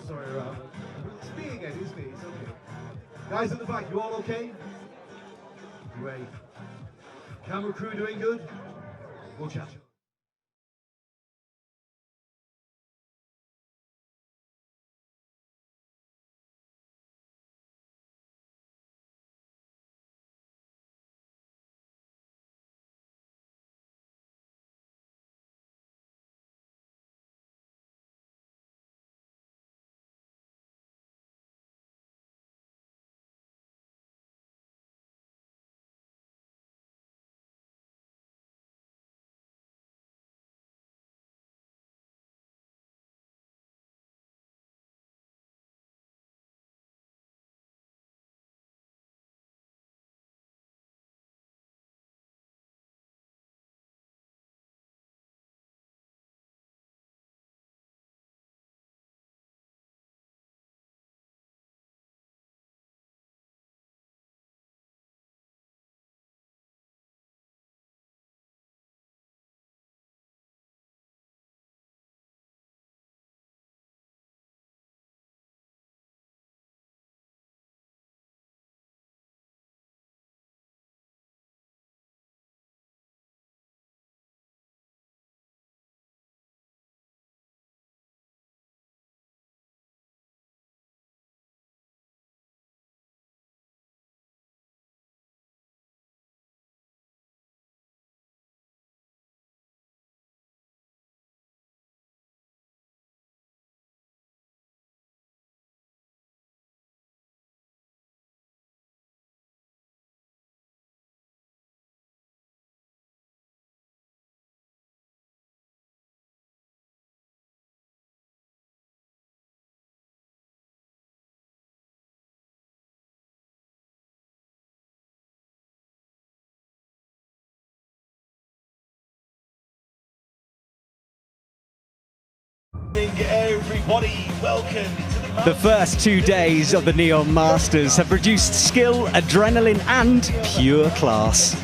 Sorry, it's me again, it's me, it's okay. Guys at the back, you all okay? Great. Camera crew doing good? We'll chat. Everybody, welcome to the first 2 days of the NEOM Masters have produced skill, adrenaline and pure class.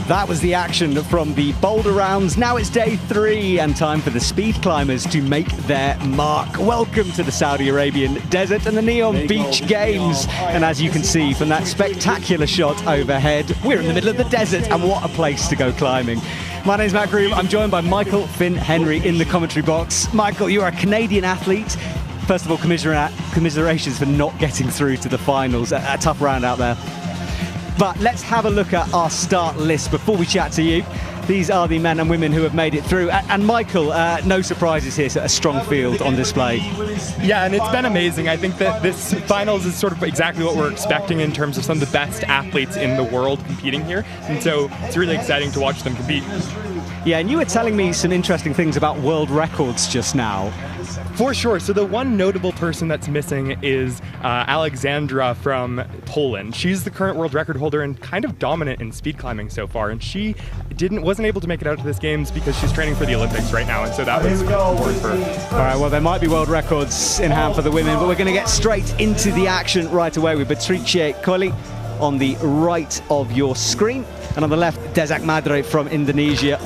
That was the action from the boulder rounds. Now it's day 3 and time for the speed climbers to make their mark. Welcome to the Saudi Arabian desert and the NEOM Beach Games. And as you can see from that spectacular shot overhead, we're in the middle of the desert, and what a place to go climbing. My name's Matt Groom. I'm joined by Michael Finn Henry in the commentary box. Michael, you're a Canadian athlete. First of all, commiserations for not getting through to the finals. A tough round out there. But let's have a look at our start list before we chat to you. These are the men and women who have made it through. And Michael, no surprises here, so a strong field on display. Yeah, and it's been amazing. I think that this finals is sort of exactly what we're expecting in terms of some of the best athletes in the world competing here. And so it's really exciting to watch them compete. Yeah, and you were telling me some interesting things about world records just now. For sure. So the one notable person that's missing is Alexandra from Poland. She's the current world record holder and kind of dominant in speed climbing so far. And she wasn't able to make it out to this games because she's training for the Olympics right now. And so that was important for her. All right, well, there might be world records in hand for the women, but we're going to get straight into the action right away with Patricia Colli on the right of your screen. And on the left, Desak Madre from Indonesia.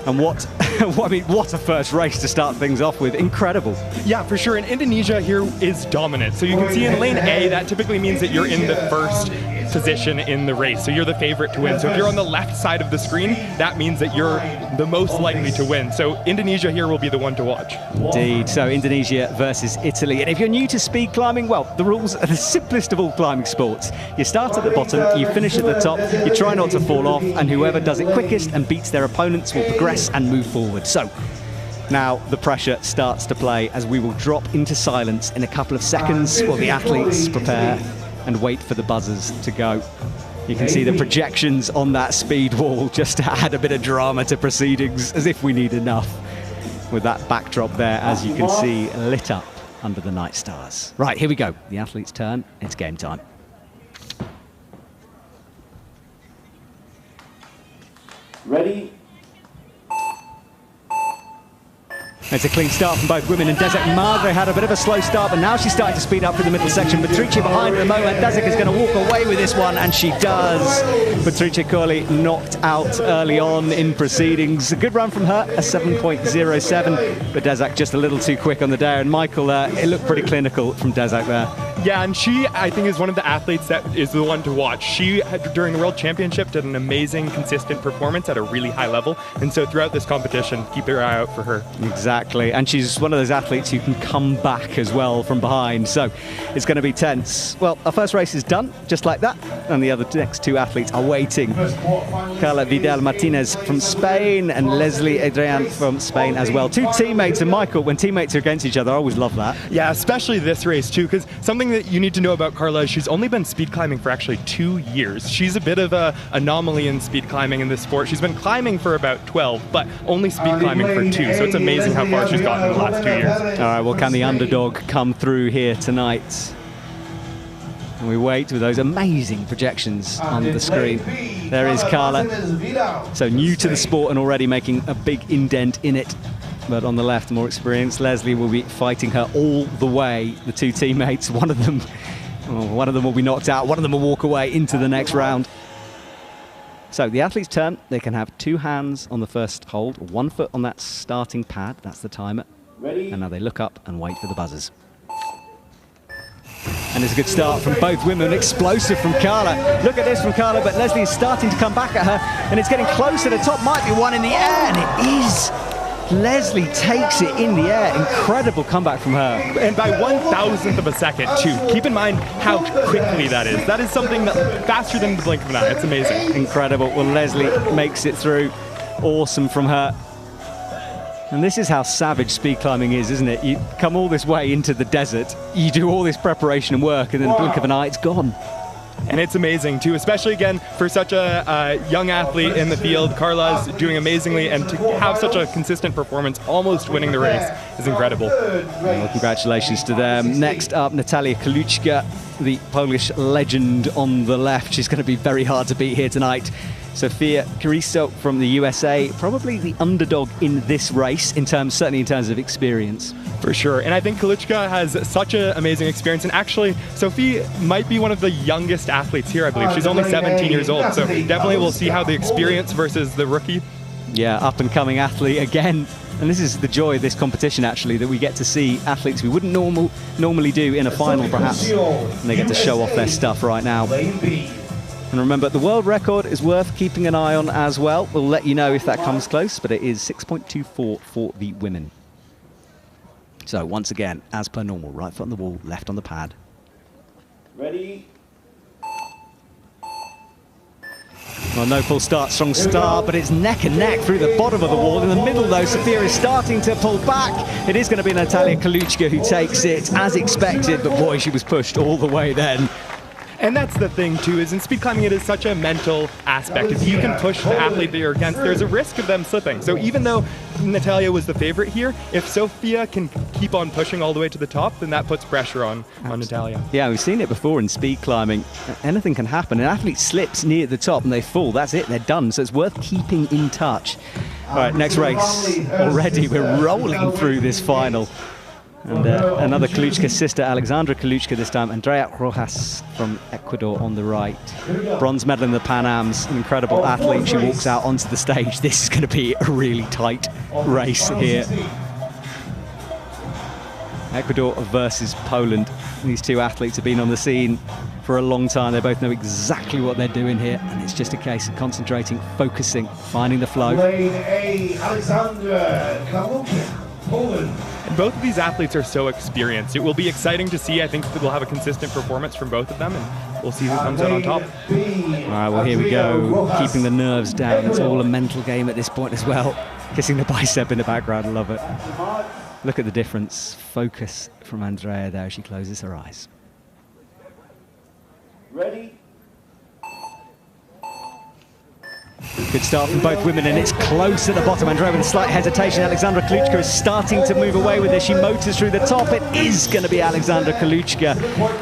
And what I mean, what a first race to start things off with. Incredible. Yeah, for sure. And Indonesia here is dominant. So you can see in lane A, that typically means that you're in the first position in the race. So you're the favorite to win. So if you're on the left side of the screen, that means that you're the most likely to win. So Indonesia here will be the one to watch. Indeed. So Indonesia versus Italy. And if you're new to speed climbing, well, the rules are the simplest of all climbing sports. You start at the bottom, you finish at the top, you try not to fall off, and whoever does it quickest and beats their opponents will progress and move forward. So now the pressure starts to play as we will drop into silence in a couple of seconds while the athletes prepare and wait for the buzzers to go. You can see the projections on that speed wall just to add a bit of drama to proceedings, as if we need enough, with that backdrop there, as you can see, lit up under the night stars. Right, here we go. The athlete's turn. It's game time. Ready? It's a clean start from both women, and Desek Madre had a bit of a slow start, but now she's starting to speed up through the middle section. Patricia behind at the moment. Desek is going to walk away with this one, and she does. Patricia Corley knocked out early on in proceedings. A good run from her, a 7.07, but Desek just a little too quick on the day. And Michael, it looked pretty clinical from Desek there. Yeah, and she, I think, is one of the athletes that is the one to watch. She, during the World Championship, did an amazing, consistent performance at a really high level. And so throughout this competition, keep your eye out for her. Exactly. And she's one of those athletes who can come back as well from behind. So it's going to be tense. Well, our first race is done, just like that. And the next two athletes are waiting. Carla Vidal Martinez from Spain and Leslie Adrian from Spain as well. Two teammates. And Michael, when teammates are against each other, I always love that. Yeah, especially this race too, because something that you need to know about Carla is she's only been speed climbing for actually 2 years. She's a bit of an anomaly in speed climbing in this sport. She's been climbing for about 12, but only speed climbing for 2. So it's amazing how far she's gotten in the last 2 years. All right, well, can the underdog come through here tonight? And we wait with those amazing projections on the screen. There is Carla. So new to the sport and already making a big indent in it. But on the left, more experienced Leslie will be fighting her all the way. The two teammates, one of them will be knocked out, one of them will walk away into the next round. So the athlete's turn. They can have 2 hands on the first hold, 1 foot on that starting pad. That's the timer. Ready? And now they look up and wait for the buzzers. And it's a good start from both women. Explosive from Carla. Look at this from Carla, but Leslie is starting to come back at her, and it's getting closer. The top might be one in the air, and it is. Leslie takes it in the air. Incredible comeback from her. And by 1,000th of a second, too. Keep in mind how quickly that is. That is something that faster than the blink of an eye. It's amazing. Incredible. Well, Leslie makes it through. Awesome from her. And this is how savage speed climbing is, isn't it? You come all this way into the desert, you do all this preparation and work, and then the blink of an eye, it's gone. And it's amazing too, especially again for such a young athlete in the field. Carla's doing amazingly, and to have such a consistent performance, almost winning the race, is incredible. Well, congratulations to them. Next up, Natalia Kaluchka, the Polish legend on the left. She's going to be very hard to beat here tonight. Sofia Caristo from the USA, probably the underdog in this race, certainly in terms of experience. For sure, and I think Kaluchka has such an amazing experience, and actually Sophie might be one of the youngest athletes here, I believe. She's only 17 years old, so definitely we'll see how the experience versus the rookie. Yeah, up-and-coming athlete again. And this is the joy of this competition, actually, that we get to see athletes we wouldn't normally do in a final, perhaps, and they get to show off their stuff right now. And remember, the world record is worth keeping an eye on as well. We'll let you know if that comes close, but it is 6.24 for the women. So once again, as per normal, right foot on the wall, left on the pad. Ready? Well, no full start, strong start, but it's neck and neck through the bottom of the wall. In the middle, though, Sofia is starting to pull back. It is going to be Natalia Kaluchka who takes it, as expected, but boy, she was pushed all the way then. And that's the thing, too, is in speed climbing, it is such a mental aspect. If you can push the athlete that you're against, there's a risk of them slipping. So even though Natalia was the favorite here, if Sofia can keep on pushing all the way to the top, then that puts pressure on Natalia. Yeah, we've seen it before in speed climbing. Anything can happen. An athlete slips near the top and they fall. That's it, they're done. So it's worth keeping in touch. All right, next race. Already we're rolling through this final. And another Kaluchka sister, Alexandra Kaluchka this time, Andrea Rojas from Ecuador on the right. Bronze medal in the Pan Ams, an incredible athlete. She walks out onto the stage. This is going to be a really tight race here. Ecuador versus Poland. These two athletes have been on the scene for a long time. They both know exactly what they're doing here, and it's just a case of concentrating, focusing, finding the flow. Lane A, Alexandra Kaluchka, Poland. And both of these athletes are so experienced. It will be exciting to see. I think we'll have a consistent performance from both of them, and we'll see who comes out on top. All right, well, here we go. Keeping the nerves down. It's all a mental game at this point as well. Kissing the bicep in the background. I love it. Look at the difference. Focus from Andrea there as she closes her eyes. Ready? Good start from both women, and it's close at the bottom. Andrea with slight hesitation. Alexandra Kaluchka is starting to move away with this. She motors through the top. It is going to be Alexandra Kaluchka.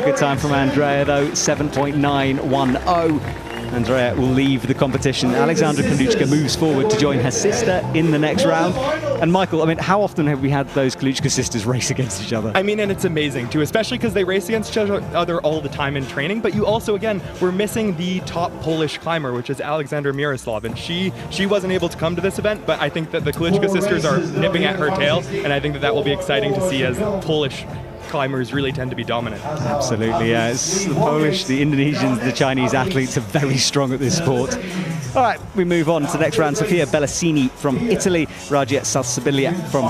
Good time from Andrea, though, 7.910. Andrea will leave the competition. Alexandra Kaluchka moves forward to join her sister in the next round. And Michael, I mean, how often have we had those Kaluchka sisters race against each other? I mean, and it's amazing too, especially because they race against each other all the time in training. But you also, again, we're missing the top Polish climber, which is Alexandra Miroslav, and she wasn't able to come to this event. But I think that the Kaluchka sisters are nipping at her tail, and I think that will be exciting to see as Polish climbers really tend to be dominant. Absolutely, yeah. It's the Polish, the Indonesians, the Chinese athletes are very strong at this sport. All right, we move on to the next round. Sofia Bellassini from Italy, Rajia Salsabilia from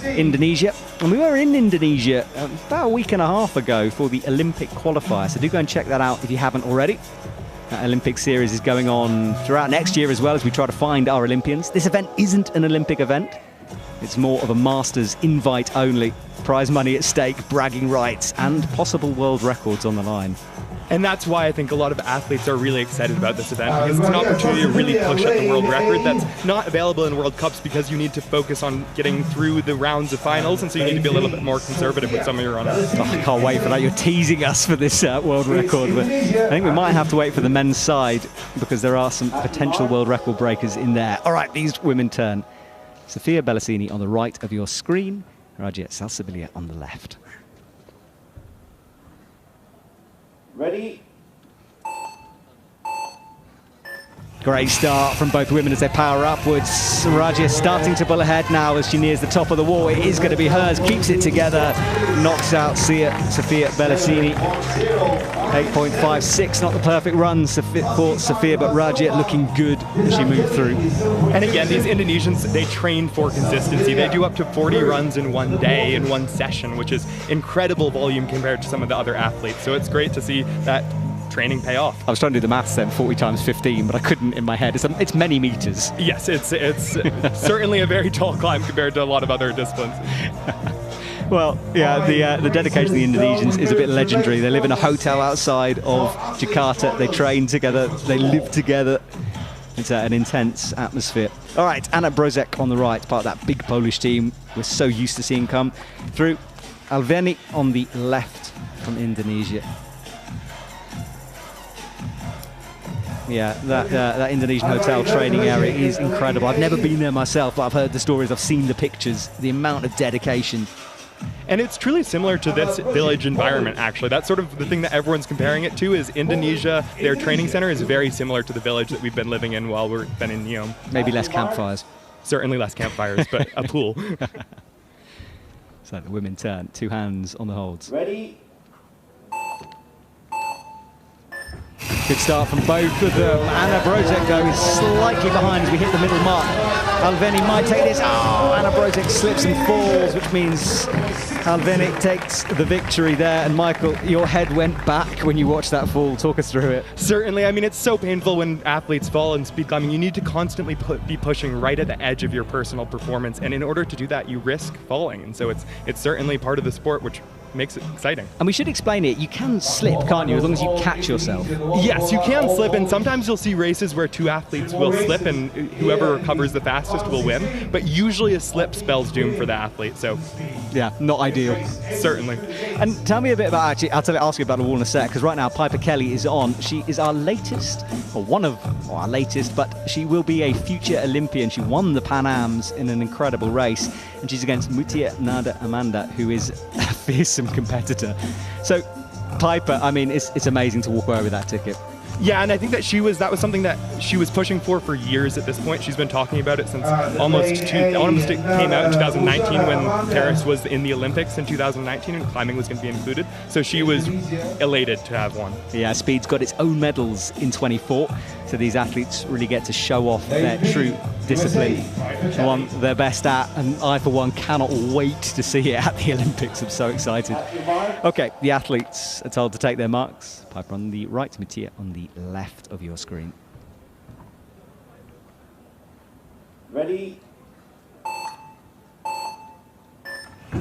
Indonesia. And we were in Indonesia about a week and a half ago for the Olympic qualifier, so do go and check that out if you haven't already. That Olympic series is going on throughout next year as well as we try to find our Olympians. This event isn't an Olympic event. It's more of a Masters invite only. Prize money at stake, bragging rights, and possible world records on the line. And that's why I think a lot of athletes are really excited about this event, because it's an opportunity to really push at the world record that's not available in World Cups, because you need to focus on getting through the rounds of finals, and so you need to be a little bit more conservative with some of your runners. Oh, I can't wait for that. You're teasing us for this world record, but I think we might have to wait for the men's side, because there are some potential world record breakers in there. All right, these women turn. Sofia Bellassini on the right of your screen, Rajia Salsabilia on the left. Ready? Great start from both women as they power upwards. Rajia starting to pull ahead now as she nears the top of the wall. It is going to be hers, keeps it together, knocks out Sofia Bellassini. 8.56, not the perfect run for Sofia, but Rajia looking good as she moved through. And again, these Indonesians, they train for consistency. They do up to 40 runs in one day, in one session, which is incredible volume compared to some of the other athletes. So it's great to see that training pay off. I was trying to do the maths then, 40 times 15, but I couldn't in my head. It's many meters. Yes, it's certainly a very tall climb compared to a lot of other disciplines. Well, yeah, the dedication of the Indonesians is a bit legendary. They live in a hotel outside of Jakarta. They train together. They live together. It's an intense atmosphere. All right, Anna Brozek on the right, part of that big Polish team we're so used to seeing come through. Alveni on the left from Indonesia. Yeah, that Indonesian hotel training area is incredible. I've never been there myself, but I've heard the stories, I've seen the pictures, the amount of dedication. And it's truly similar to this village environment, actually. That's sort of the thing that everyone's comparing it to, is Indonesia, their training center is very similar to the village that we've been living in while we've been in NEOM. Maybe less campfires. Certainly less campfires, but a pool. So the women turn, 2 hands on the holds. Ready? Good start from both of them. Anna Brozek, though, is slightly behind as we hit the middle mark. Alveni might take this. Oh, Anna Brozek slips and falls, which means Alveni takes the victory there. And Michael, your head went back when you watched that fall. Talk us through it. Certainly. I mean, it's so painful when athletes fall in speed climbing. You need to constantly be pushing right at the edge of your personal performance. And in order to do that, you risk falling. And so it's certainly part of the sport, which makes it exciting. And we should explain it. You can slip, can't you, as long as you catch yourself? Yes, you can slip, and sometimes you'll see races where two athletes will slip, and whoever recovers the fastest will win. But usually a slip spells doom for the athlete, so yeah, not ideal. Certainly. And tell me a bit about, actually, I'll ask you about the wall in a sec, because right now Piper Kelly is on. She is our latest, or one of our latest, but she will be a future Olympian. She won the Pan Ams in an incredible race, and she's against Mutia Nada Amanda, who is a fearsome competitor. So, Piper, I mean, it's amazing to walk away with that ticket. Yeah, and I think that that was something that she was pushing for years at this point. She's been talking about it since almost it came out in 2019 when Paris was in the Olympics in 2019 and climbing was going to be included. So she was elated to have won. Yeah, speed's got its own medals in 24, so these athletes really get to show off their true discipline, the one they're best at, and I, for one, cannot wait to see it at the Olympics. I'm so excited. Okay, the athletes are told to take their marks. Piper on the right, Mattia on the left of your screen. Ready?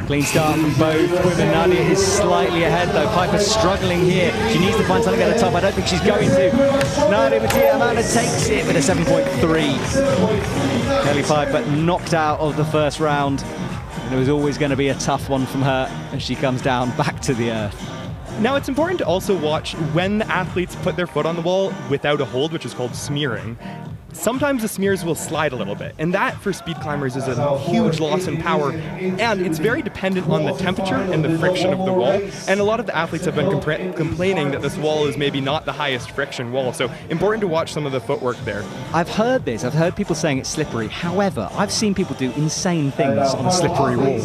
Clean start from both women. Nadia is slightly ahead though. Piper's struggling here. She needs to find something at the top. I don't think she's going to. Nadia Mattia Amanda takes it with a 7.3. Kelly Piper knocked out of the first round. And it was always going to be a tough one from her as she comes down back to the earth. Now, it's important to also watch when athletes put their foot on the wall without a hold, which is called smearing. Sometimes the smears will slide a little bit, and that for speed climbers is a huge loss in power, and it's very dependent on the temperature and the friction of the wall, and a lot of the athletes have been complaining that this wall is maybe not the highest friction wall, so important to watch some of the footwork there. I've heard this, I've heard people saying it's slippery. However, I've seen people do insane things on a slippery wall.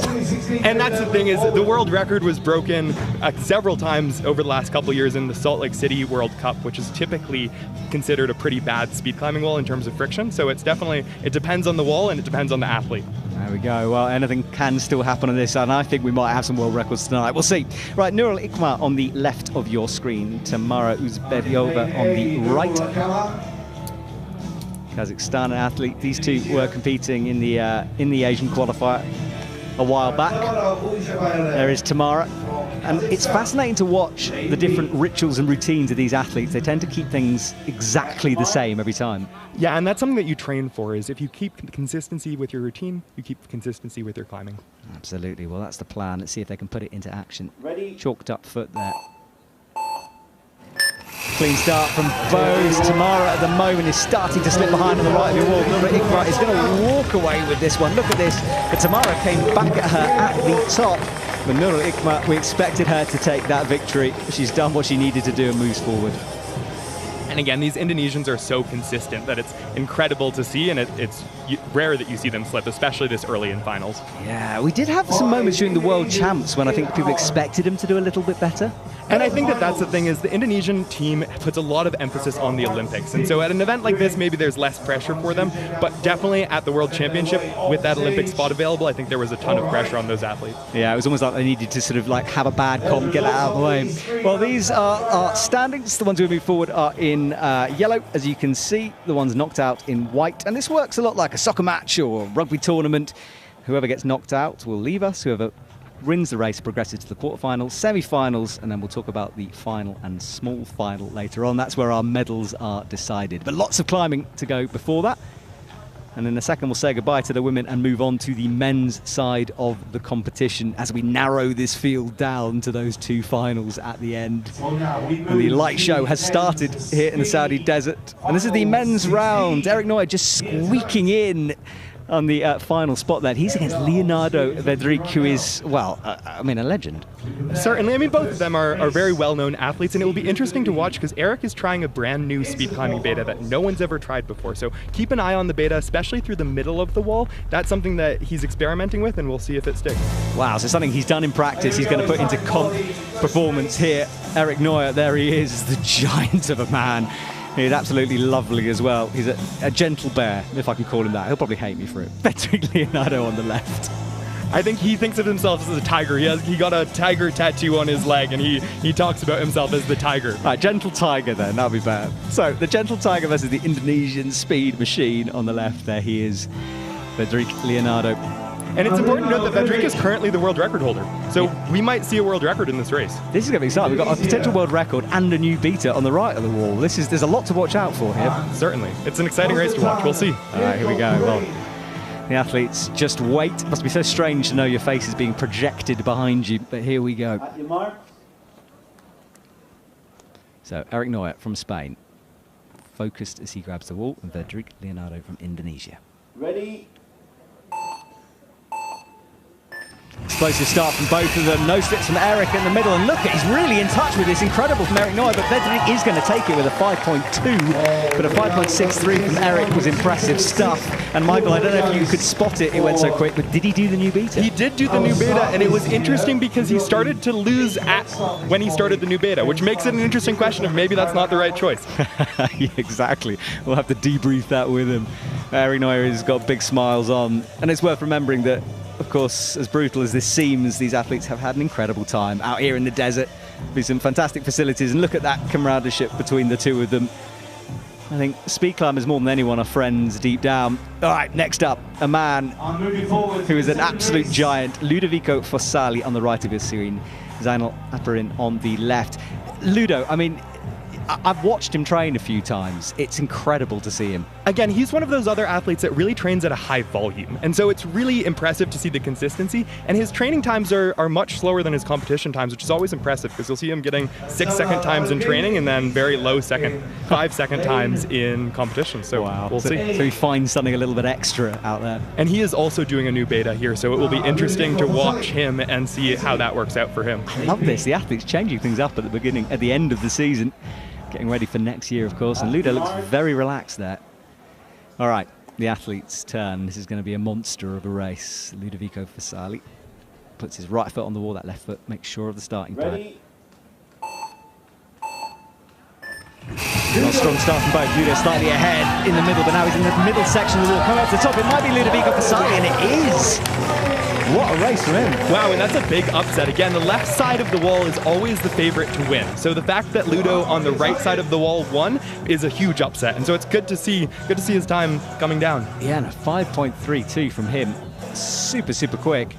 And that's the thing, is the world record was broken several times over the last couple of years in the Salt Lake City World Cup, which is typically considered a pretty bad speed climbing wall in terms of friction, so it's definitely, it depends on the wall and it depends on the athlete. There we go. Well, anything can still happen on this, and I think we might have some world records tonight. We'll see. Right, Nurul Ikma on the left of your screen, Tamara Uzberyova on the right. Kazakhstan athlete. These two were competing in the Asian qualifier a while back. There is Tamara. And it's fascinating to watch the different rituals and routines of these athletes. They tend to keep things exactly the same every time. Yeah, and that's something that you train for, is if you keep consistency with your routine, you keep consistency with your climbing. Absolutely. Well, that's the plan. Let's see if they can put it into action. Ready? Chalked up foot there. Clean start from both. Tamara at the moment is starting to slip behind on the right of your wall. Nurul Ikma is going to walk away with this one. Look at this. But Tamara came back at her at the top. But Nurul Ikma, we expected her to take that victory. She's done what she needed to do and moves forward. And again, these Indonesians are so consistent that it's incredible to see, and it's rare that you see them slip, especially this early in finals. Yeah, we did have some moments during the World Champs when I think people expected them to do a little bit better. And I think that that's the thing, is the Indonesian team puts a lot of emphasis on the Olympics. And so at an event like this, maybe there's less pressure for them, but definitely at the World Championship, with that Olympic spot available, I think there was a ton of pressure on those athletes. Yeah, it was almost like they needed to sort of like have a bad comp, get it out of the way. Well, these are our standings. The ones moving forward are in yellow, as you can see. The ones knocked out in white. And this works a lot like a soccer match or a rugby tournament. Whoever gets knocked out will leave us. Whoever wins the race progresses to the quarterfinals, semi-finals, and then we'll talk about the final and small final later on. That's where our medals are decided. But lots of climbing to go before that. And in a second, we'll say goodbye to the women and move on to the men's side of the competition as we narrow this field down to those two finals at the end. And the light show has started here in the Saudi desert. And this is the men's round. Eric Neuer just squeaking in on the final spot there. He's against Leonardo Vedric, who is, well, I mean, a legend. Certainly. I mean, both of them are very well-known athletes, and it will be interesting to watch because Eric is trying a brand new speed climbing beta that no one's ever tried before. So keep an eye on the beta, especially through the middle of the wall. That's something that he's experimenting with, and we'll see if it sticks. Wow, so something he's done in practice, he's going to put into comp performance here. Eric Neuer, there he is, the giant of a man. He's absolutely lovely as well. He's a gentle bear, if I can call him that. He'll probably hate me for it. Vedric Leonardo on the left. I think he thinks of himself as a tiger. He got a tiger tattoo on his leg, and he talks about himself as the tiger. Right, gentle tiger then, that'll be bad. So, the gentle tiger versus the Indonesian speed machine on the left. There he is, Vedric Leonardo. And it's important to note that Vedrick is currently the world record holder. So we might see a world record in this race. This is going to be exciting. We've got a potential world record and a new beater on the right of the wall. There's a lot to watch out for here. Certainly. It's an exciting race to watch. We'll see. All right, here we go. Well, the athletes just wait. It must be so strange to know your face is being projected behind you, but here we go. At your mark. So Eric Neuer from Spain, focused as he grabs the wall, and Vedrick Leonardo from Indonesia. Ready. Explosive start from both of them. No slips from Eric in the middle. And look, he's really in touch with this. Incredible from Eric Neuer, but Vedrick is going to take it with a 5.2. But a 5.63 from Eric was impressive stuff. And Michael, I don't know if you could spot it. It went so quick, but did he do the new beta? He did do the new beta, and it was interesting because he started to lose when he started the new beta, which makes it an interesting question of maybe that's not the right choice. Yeah, exactly. We'll have to debrief that with him. Eric Neuer has got big smiles on. And it's worth remembering that, of course, as brutal as this seems, these athletes have had an incredible time out here in the desert with some fantastic facilities. And look at that camaraderie between the two of them. I think speed climbers more than anyone are friends deep down. All right, next up, a man who is an absolute giant, Ludovico Fossali on the right of his screen, Zainal Aparin on the left. Ludo, I mean, I've watched him train a few times. It's incredible to see him. Again, he's one of those other athletes that really trains at a high volume. And so it's really impressive to see the consistency. And his training times are much slower than his competition times, which is always impressive because you'll see him getting 6-second times in training and then very low 5-second times in competition. So wow. We'll see. So he finds something a little bit extra out there. And he is also doing a new beta here, so it will be interesting to watch him and see how that works out for him. I love this. The athletes changing things up at the end of the season. Getting ready for next year, of course, and Ludo looks very relaxed there. All right, the athlete's turn. This is going to be a monster of a race. Ludovico Fossali puts his right foot on the wall, that left foot makes sure of the starting pad. Not strong start from both. Ludo slightly ahead in the middle, but now he's in the middle section of the wall. Coming up to the top, it might be Ludovico Fossali, and it is. What a race for him. Wow, and that's a big upset. Again, the left side of the wall is always the favorite to win. So the fact that Ludo on the right side of the wall won is a huge upset. And so it's good to see his time coming down. Yeah, and a 5.32 from him. Super, super quick.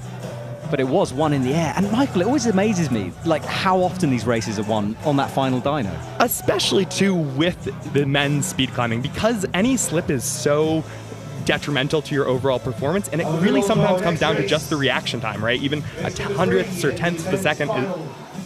But it was one in the air. And Michael, it always amazes me, like how often these races are won on that final dyno. Especially too with the men's speed climbing, because any slip is so detrimental to your overall performance, and it really sometimes comes down to just the reaction time, right? Even a hundredth or tenth of a second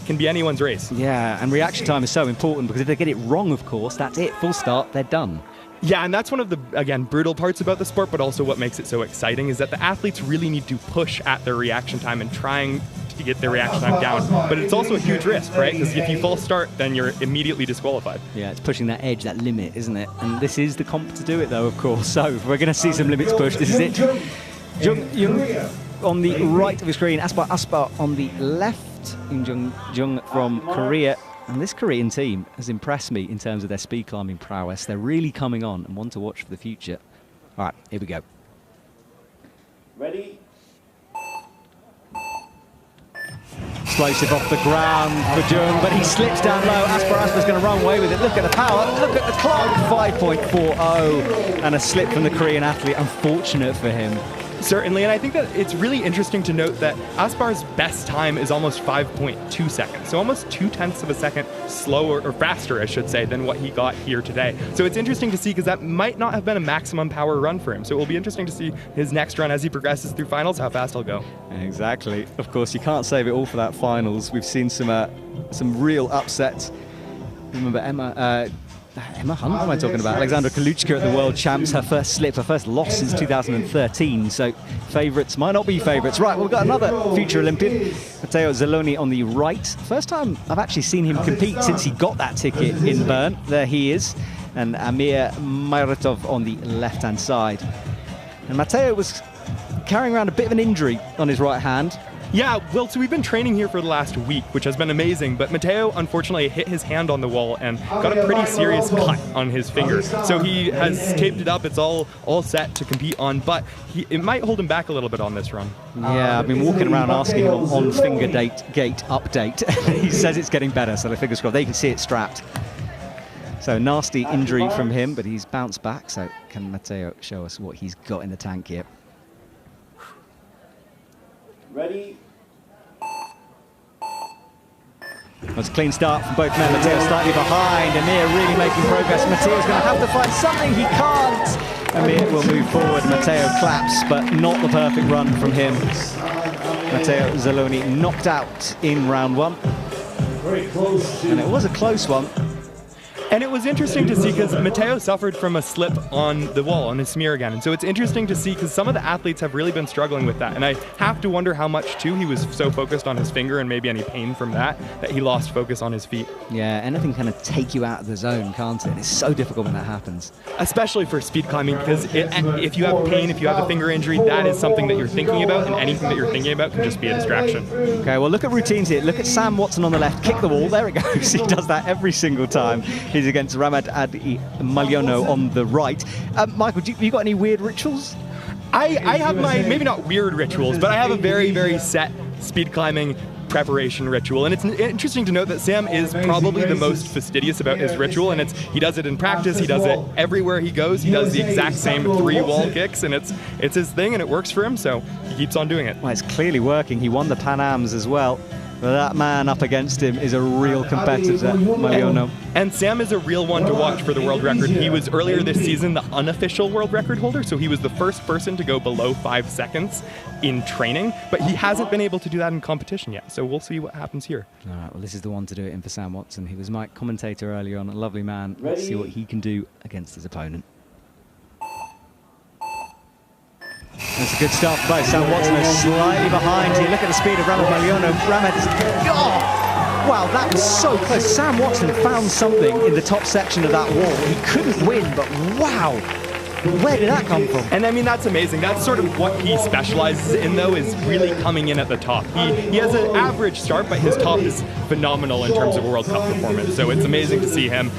can be anyone's race. Yeah, and reaction time is so important because if they get it wrong, of course, that's it, full start, they're done. Yeah, and that's one of the, again, brutal parts about the sport, but also what makes it so exciting is that the athletes really need to push at their reaction time and trying to get their reaction time down. But it's also a huge risk, right? Because if you false start, then you're immediately disqualified. Yeah, it's pushing that edge, that limit, isn't it? And this is the comp to do it, though, of course. So we're going to see some limits pushed. This is it. Jung on the right of the screen, Aspar on the left. Jung from Korea. And this Korean team has impressed me in terms of their speed climbing prowess. They're really coming on and one to watch for the future. All right, here we go. Ready. Explosive off the ground for Jung, but he slips down low. Aspar's going to run away with it. Look at the power, look at the clock. 5.40 and a slip from the Korean athlete. Unfortunate for him. Certainly, and I think that it's really interesting to note that Aspar's best time is almost 5.2 seconds, so almost 0.2 of a second slower, or faster, I should say, than what he got here today. So it's interesting to see because that might not have been a maximum power run for him. So it will be interesting to see his next run as he progresses through finals, how fast he'll go. Exactly. Of course, you can't save it all for that finals. We've seen some real upsets. Remember Emma Hunt, what am I talking about? Alexandra Kaluchka at the World Champs, her first slip, her first loss since 2013. So favourites might not be favourites. Right, we've got another future Olympian, Matteo Zelloni on the right. First time I've actually seen him compete since he got that ticket in Bern. There he is. And Amir Mayratov on the left-hand side. And Matteo was carrying around a bit of an injury on his right hand. Yeah, well, so we've been training here for the last week, which has been amazing, but Matteo unfortunately hit his hand on the wall and got a pretty serious cut on his finger. So he has taped it up, it's all set to compete on, but it might hold him back a little bit on this run. Yeah, I've been walking around asking him on finger gate update. He says it's getting better, so the fingers crossed. They can see it strapped. So nasty injury from him, but he's bounced back, so can Matteo show us what he's got in the tank here? Ready? It's a clean start from both men. Matteo slightly behind. Amir really making progress. Matteo's going to have to find something. He can't. Amir will move forward. Matteo claps, but not the perfect run from him. Matteo Zaloni knocked out in round one. Very close. And it was a close one. And it was interesting to see because Matteo suffered from a slip on the wall, on his smear again. And so it's interesting to see because some of the athletes have really been struggling with that. And I have to wonder how much, too, he was so focused on his finger and maybe any pain from that he lost focus on his feet. Yeah, anything kind of take you out of the zone, can't it? And it's so difficult when that happens. Especially for speed climbing because if you have pain, if you have a finger injury, that is something that you're thinking about. And anything that you're thinking about can just be a distraction. Okay, well, look at routines here. Look at Sam Watson on the left. Kick the wall. There it goes. He does that every single time. He's against Ramad Adi Maliono on the right. Michael, you got any weird rituals? I have my, maybe not weird rituals, but I have a very, very set speed climbing preparation ritual. And it's interesting to note that Sam is probably the most fastidious about his ritual, and he does it in practice, he does it everywhere he goes, he does the exact same 3 wall kicks, and it's his thing and it works for him, so he keeps on doing it. Well, it's clearly working. He won the Pan Ams as well. But that man up against him is a real competitor, Maliono. And Sam is a real one to watch for the world record. He was earlier this season the unofficial world record holder, so he was the first person to go below 5 seconds in training, but he hasn't been able to do that in competition yet, so we'll see what happens here. All right, well, this is the one to do it in for Sam Watson. He was my commentator earlier on, a lovely man. Let's see what he can do against his opponent. That's a good start for both. Sam Watson is slightly behind here. Look at the speed of Ramad Maliono. Wow, that was so close. Sam Watson found something in the top section of that wall. He couldn't win, but wow, where did that come from? And I mean, that's amazing. That's sort of what he specializes in, though, is really coming in at the top. He has an average start, but his top is phenomenal in terms of World Cup performance. So it's amazing to see him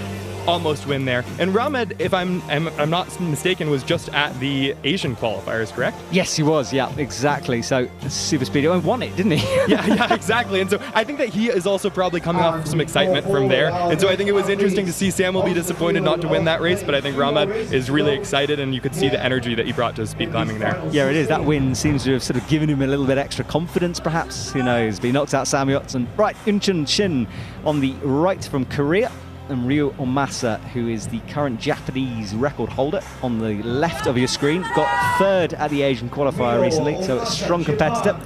almost win there. And Ramad, if I'm not mistaken, was just at the Asian qualifiers, correct? Yes, he was. Yeah, exactly. So super speedy. And won it, didn't he? yeah, exactly. And so I think that he is also probably coming off some excitement from there. And so I think it was interesting to see Sam will be disappointed not to win that race, but I think Ramad is really excited, and you could see the energy that he brought to speed climbing there. Yeah, it is. That win seems to have sort of given him a little bit extra confidence, perhaps. Who knows? But he knocks out Sam Watson. Right, Unchun Shin on the right from Korea. And Ryo Omasa, who is the current Japanese record holder, on the left of your screen. Got third at the Asian qualifier recently, so a strong competitor.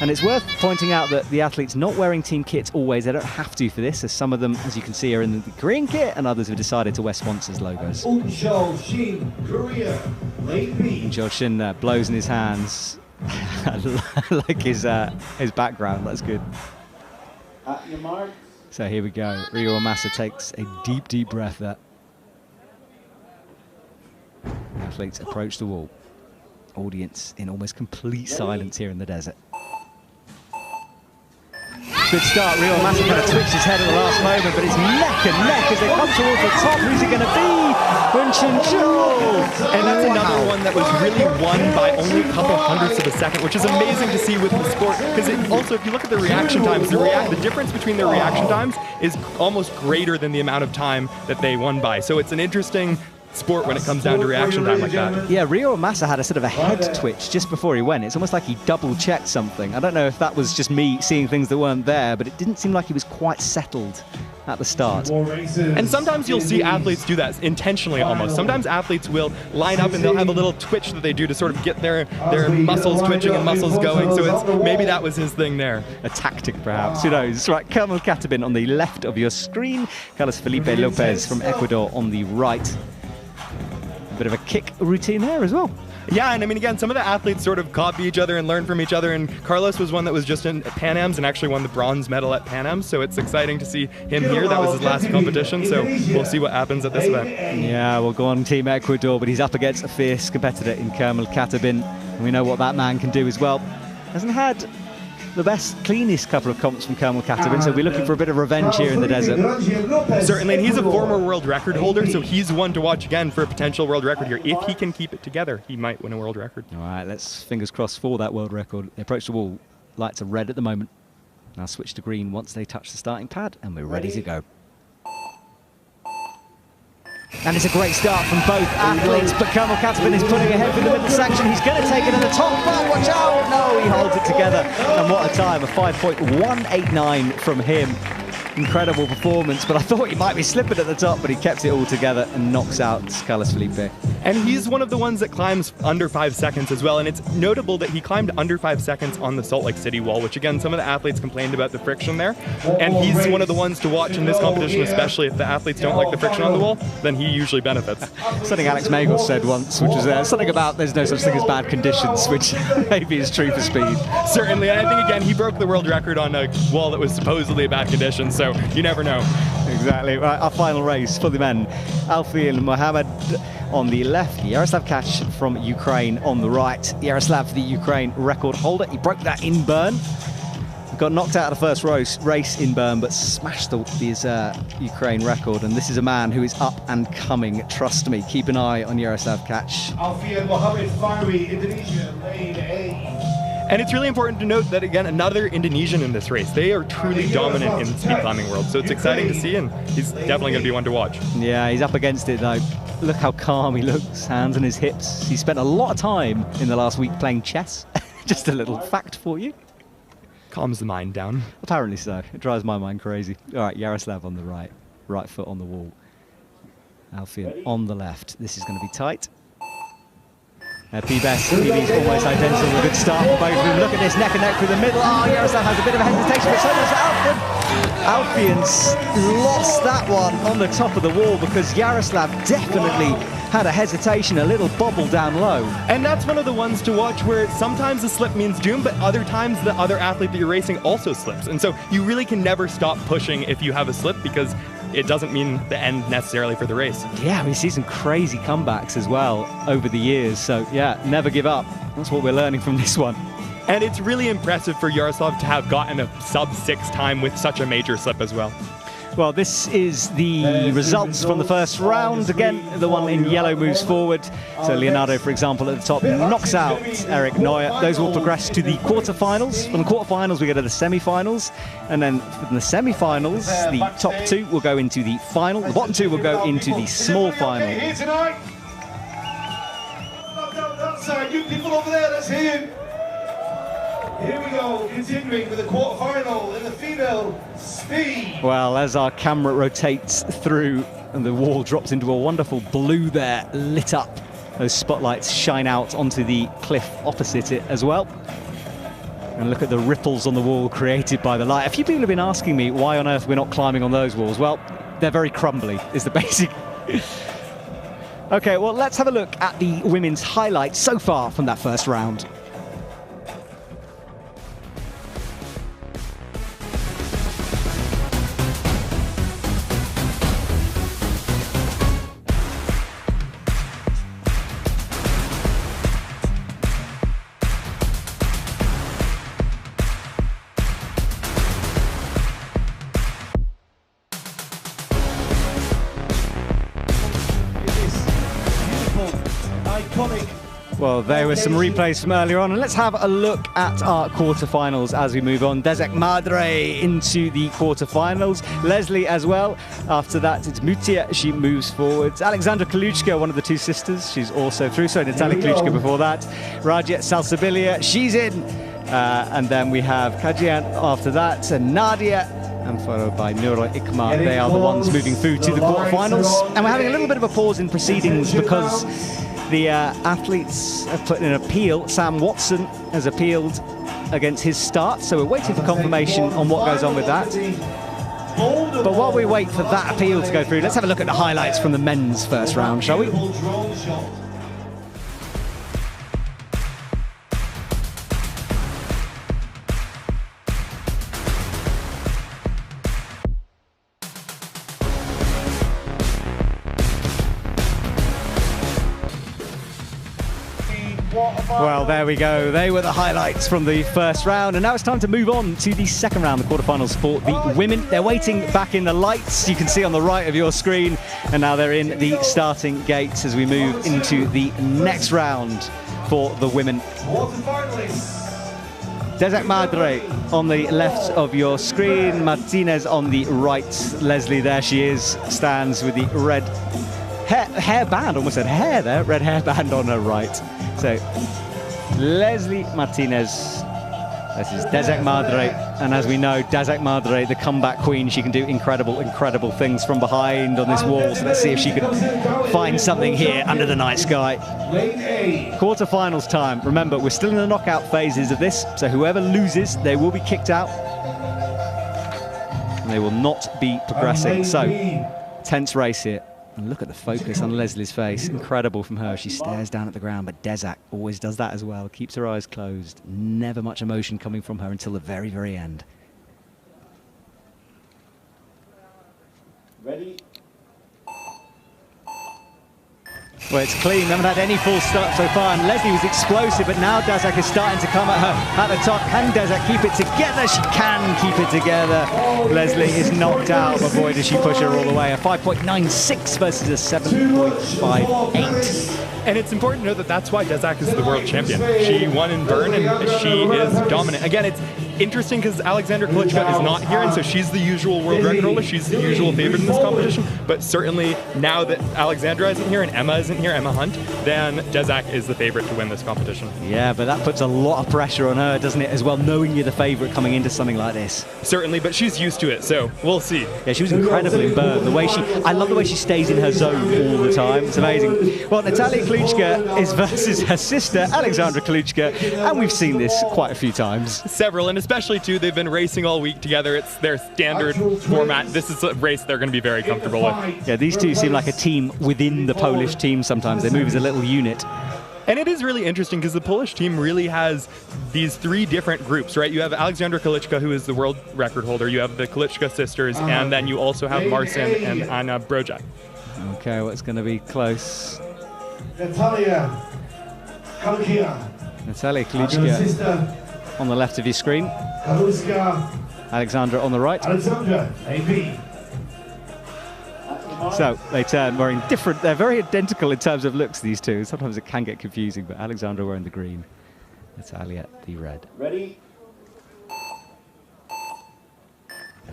And it's worth pointing out that the athletes not wearing team kits always, they don't have to for this, as some of them, as you can see, are in the Korean kit, and others have decided to wear sponsors' logos. Unchun Shin, Korea, lane B. Unchun Shin blows in his hands. I like his background, that's good. At your mark. So here we go. Ryo Omasa takes a deep, deep breath there. Athletes approach the wall. Audience in almost complete silence here in the desert. Good start. Ryo Omasa kind of twitched his head at the last moment, but it's neck and neck as they come towards the top. Who's it going to be? And that's another one that was really won by only a couple hundredths of a second, which is amazing to see with the sport. Because also, if you look at the reaction times, the difference between their reaction times is almost greater than the amount of time that they won by. So it's an interesting sport when it comes down to reaction time like that. Yeah, Ryo Omasa had a sort of a head twitch just before he went. It's almost like he double-checked something. I don't know if that was just me seeing things that weren't there, but it didn't seem like he was quite settled at the start. And sometimes you'll see athletes do that intentionally almost. Sometimes athletes will line up and they'll have a little twitch that they do to sort of get their muscles twitching and muscles going. So maybe that was his thing there. A tactic, perhaps. Who knows? Right, Kermel Katabin on the left of your screen. Carlos Felipe Lopez from Ecuador on the right. A bit of a kick routine there as well. Yeah, and I mean, again, some of the athletes sort of copy each other and learn from each other, and Carlos was one that was just in Pan Ams and actually won the bronze medal at Pan Ams, so it's exciting to see him here. That was his last competition, so we'll see what happens at this event. Yeah, we'll go on Team Ecuador, but he's up against a fierce competitor in Kermel Katabin, and we know what that man can do as well. Hasn't had the best, cleanest couple of comps from Kermel Katabin, so we're looking for a bit of revenge here in the desert. Certainly, and he's a former world record holder, so he's one to watch again for a potential world record here. If he can keep it together, he might win a world record. All right, let's fingers crossed for that world record. They approach the wall, lights are red at the moment. Now switch to green once they touch the starting pad, and we're ready to go. And it's a great start from both athletes, but Kamal Katibin is putting ahead for the middle section. He's going to take it at the top, but watch out! No, he holds it together. And what a time, a 5.189 from him. Incredible performance, but I thought he might be slipping at the top, but he kept it all together and knocks out Carlos Felipe. And he's one of the ones that climbs under 5 seconds as well, and it's notable that he climbed under 5 seconds on the Salt Lake City wall, which again, some of the athletes complained about the friction there, and he's one of the ones to watch in this competition, especially if the athletes don't like the friction on the wall, then he usually benefits. Something Alex Magel said once, which was something about there's no such thing as bad conditions, which maybe is true for speed. Certainly, and I think again, he broke the world record on a wall that was supposedly bad conditions, so you never know. Exactly. Right, our final race for the men. Alfian Mohamed on the left, Yaroslav Kach from Ukraine on the right. Yaroslav, the Ukraine record holder. He broke that in Bern. Got knocked out of the first race in Bern, but smashed his Ukraine record. And this is a man who is up and coming. Trust me. Keep an eye on Yaroslav Kach. Alfian Mohamed Fari, Indonesia, lane A. And it's really important to note that, again, another Indonesian in this race. They are truly dominant in the speed climbing world, so it's exciting to see, and he's definitely going to be one to watch. Yeah, he's up against it, though. Look how calm he looks, hands on his hips. He spent a lot of time in the last week playing chess. Just a little fact for you. Calms the mind down. Apparently so. It drives my mind crazy. All right, Yaroslav on the right foot on the wall. Alfian on the left. This is going to be tight. PB's almost identical. A good start for both of them. Look at this, neck and neck through the middle. Oh, Yaroslav has a bit of a hesitation, but so does Alfian. Alfian's lost that one on the top of the wall because Yaroslav definitely had a hesitation, a little bobble down low. And that's one of the ones to watch where sometimes the slip means doom, but other times the other athlete that you're racing also slips. And so you really can never stop pushing if you have a slip because it doesn't mean the end necessarily for the race. Yeah, we see some crazy comebacks as well over the years. So yeah, never give up. That's what we're learning from this one. And it's really impressive for Yaroslav to have gotten a sub-6 time with such a major slip as well. Well, this is the results from the first round. Again, the one in yellow moves forward. So Leonardo, for example, at the top knocks out Eric Neuer. Those will progress to the quarterfinals. From the quarterfinals, we go to the semi-finals. And then from the semi-finals, the top two will go into the final. The bottom two will go into the small final. Here tonight. That side, you people over there, let's hear you. Here we go, continuing with the quarterfinal in the female speed. Well, as our camera rotates through and the wall drops into a wonderful blue there, lit up. Those spotlights shine out onto the cliff opposite it as well. And look at the ripples on the wall created by the light. A few people have been asking me why on earth we're not climbing on those walls. Well, they're very crumbly, is the basic. Okay, well, let's have a look at the women's highlights so far from that first round. Well, there were some replays from earlier on, and let's have a look at our quarterfinals as we move on. Desek Madre into the quarterfinals. Leslie as well. After that, it's Mutia. She moves forwards. Alexandra Kaluchka, one of the two sisters, she's also through. So Natalia Kaluchka before that. Raja Salsabilia, she's in. And then we have Kajian after that, and Nadia, and followed by Nuro Ikma. They are the ones moving through to the quarterfinals. And we're having a little bit of a pause in proceedings because the athletes have put in an appeal. Sam Watson has appealed against his start, so we're waiting for confirmation on what goes on with that. But while we wait for that appeal to go through, let's have a look at the highlights from the men's first round, shall we? Well, there we go. They were the highlights from the first round, and now it's time to move on to the second round, the quarterfinals for the women. They're waiting back in the lights, you can see on the right of your screen, and now they're in the starting gates as we move into the next round for the women. Desek Madre on the left of your screen, Martinez on the right. Leslie, there she is, stands with the red hairband, almost said hair there, red hairband on her right. So Leslie Martinez versus Desek Madre, and as we know, Desek Madre, the comeback queen, she can do incredible things from behind on this wall. So let's see if she can find something here under the night sky. Quarterfinals time. Remember, we're still in the knockout phases of this, so whoever loses, they will be kicked out. And they will not be progressing. So, tense race here. And look at the focus on Leslie's face. Incredible from her. She stares down at the ground, but Desek always does that as well. Keeps her eyes closed. Never much emotion coming from her until the very, very end. Ready? Well, it's clean. They haven't had any full start so far, and Leslie was explosive, but now Desek is starting to come at her at the top. Can Desek keep it together? She can keep it together. Leslie is knocked out, but boy, does she push her all the way. A 5.96 versus a 7.58. And it's important to note that that's why Desek is the world champion. She won in Bern, and she is dominant. Again, it's interesting because Alexandra Kalichka is not here, and so she's the usual world record holder. She's the usual favorite in this competition. But certainly now that Alexandra isn't here and Emma isn't here, Emma Hunt, then Desek is the favorite to win this competition. Yeah, but that puts a lot of pressure on her, doesn't it, as well, knowing you're the favorite coming into something like this. Certainly, but she's used to it, so we'll see. Yeah, she was incredible in Bern. I love the way she stays in her zone all the time. It's amazing. Well, Natalia Kalichka is versus her sister, Alexandra Kalichka, and we've seen this quite a few times. Several, and especially too, they've been racing all week together. It's their standard format. This is a race they're going to be very comfortable with. Yeah, these two seem like a team within the Polish team sometimes. They move as a little unit. And it is really interesting because the Polish team really has these three different groups, right? You have Alexandra Kalichka, who is the world record holder. You have the Kalichka sisters, and then you also have Marcin and Anna Brojak. Okay, well, it's going to be close. Natalia Kalichka. Natalia Kalichka on the left of your screen. Alexandra on the right. Alexandra, AP. So they turn wearing different, they're very identical in terms of looks, these two. Sometimes it can get confusing, but Alexandra wearing the green, Natalia the red. Ready?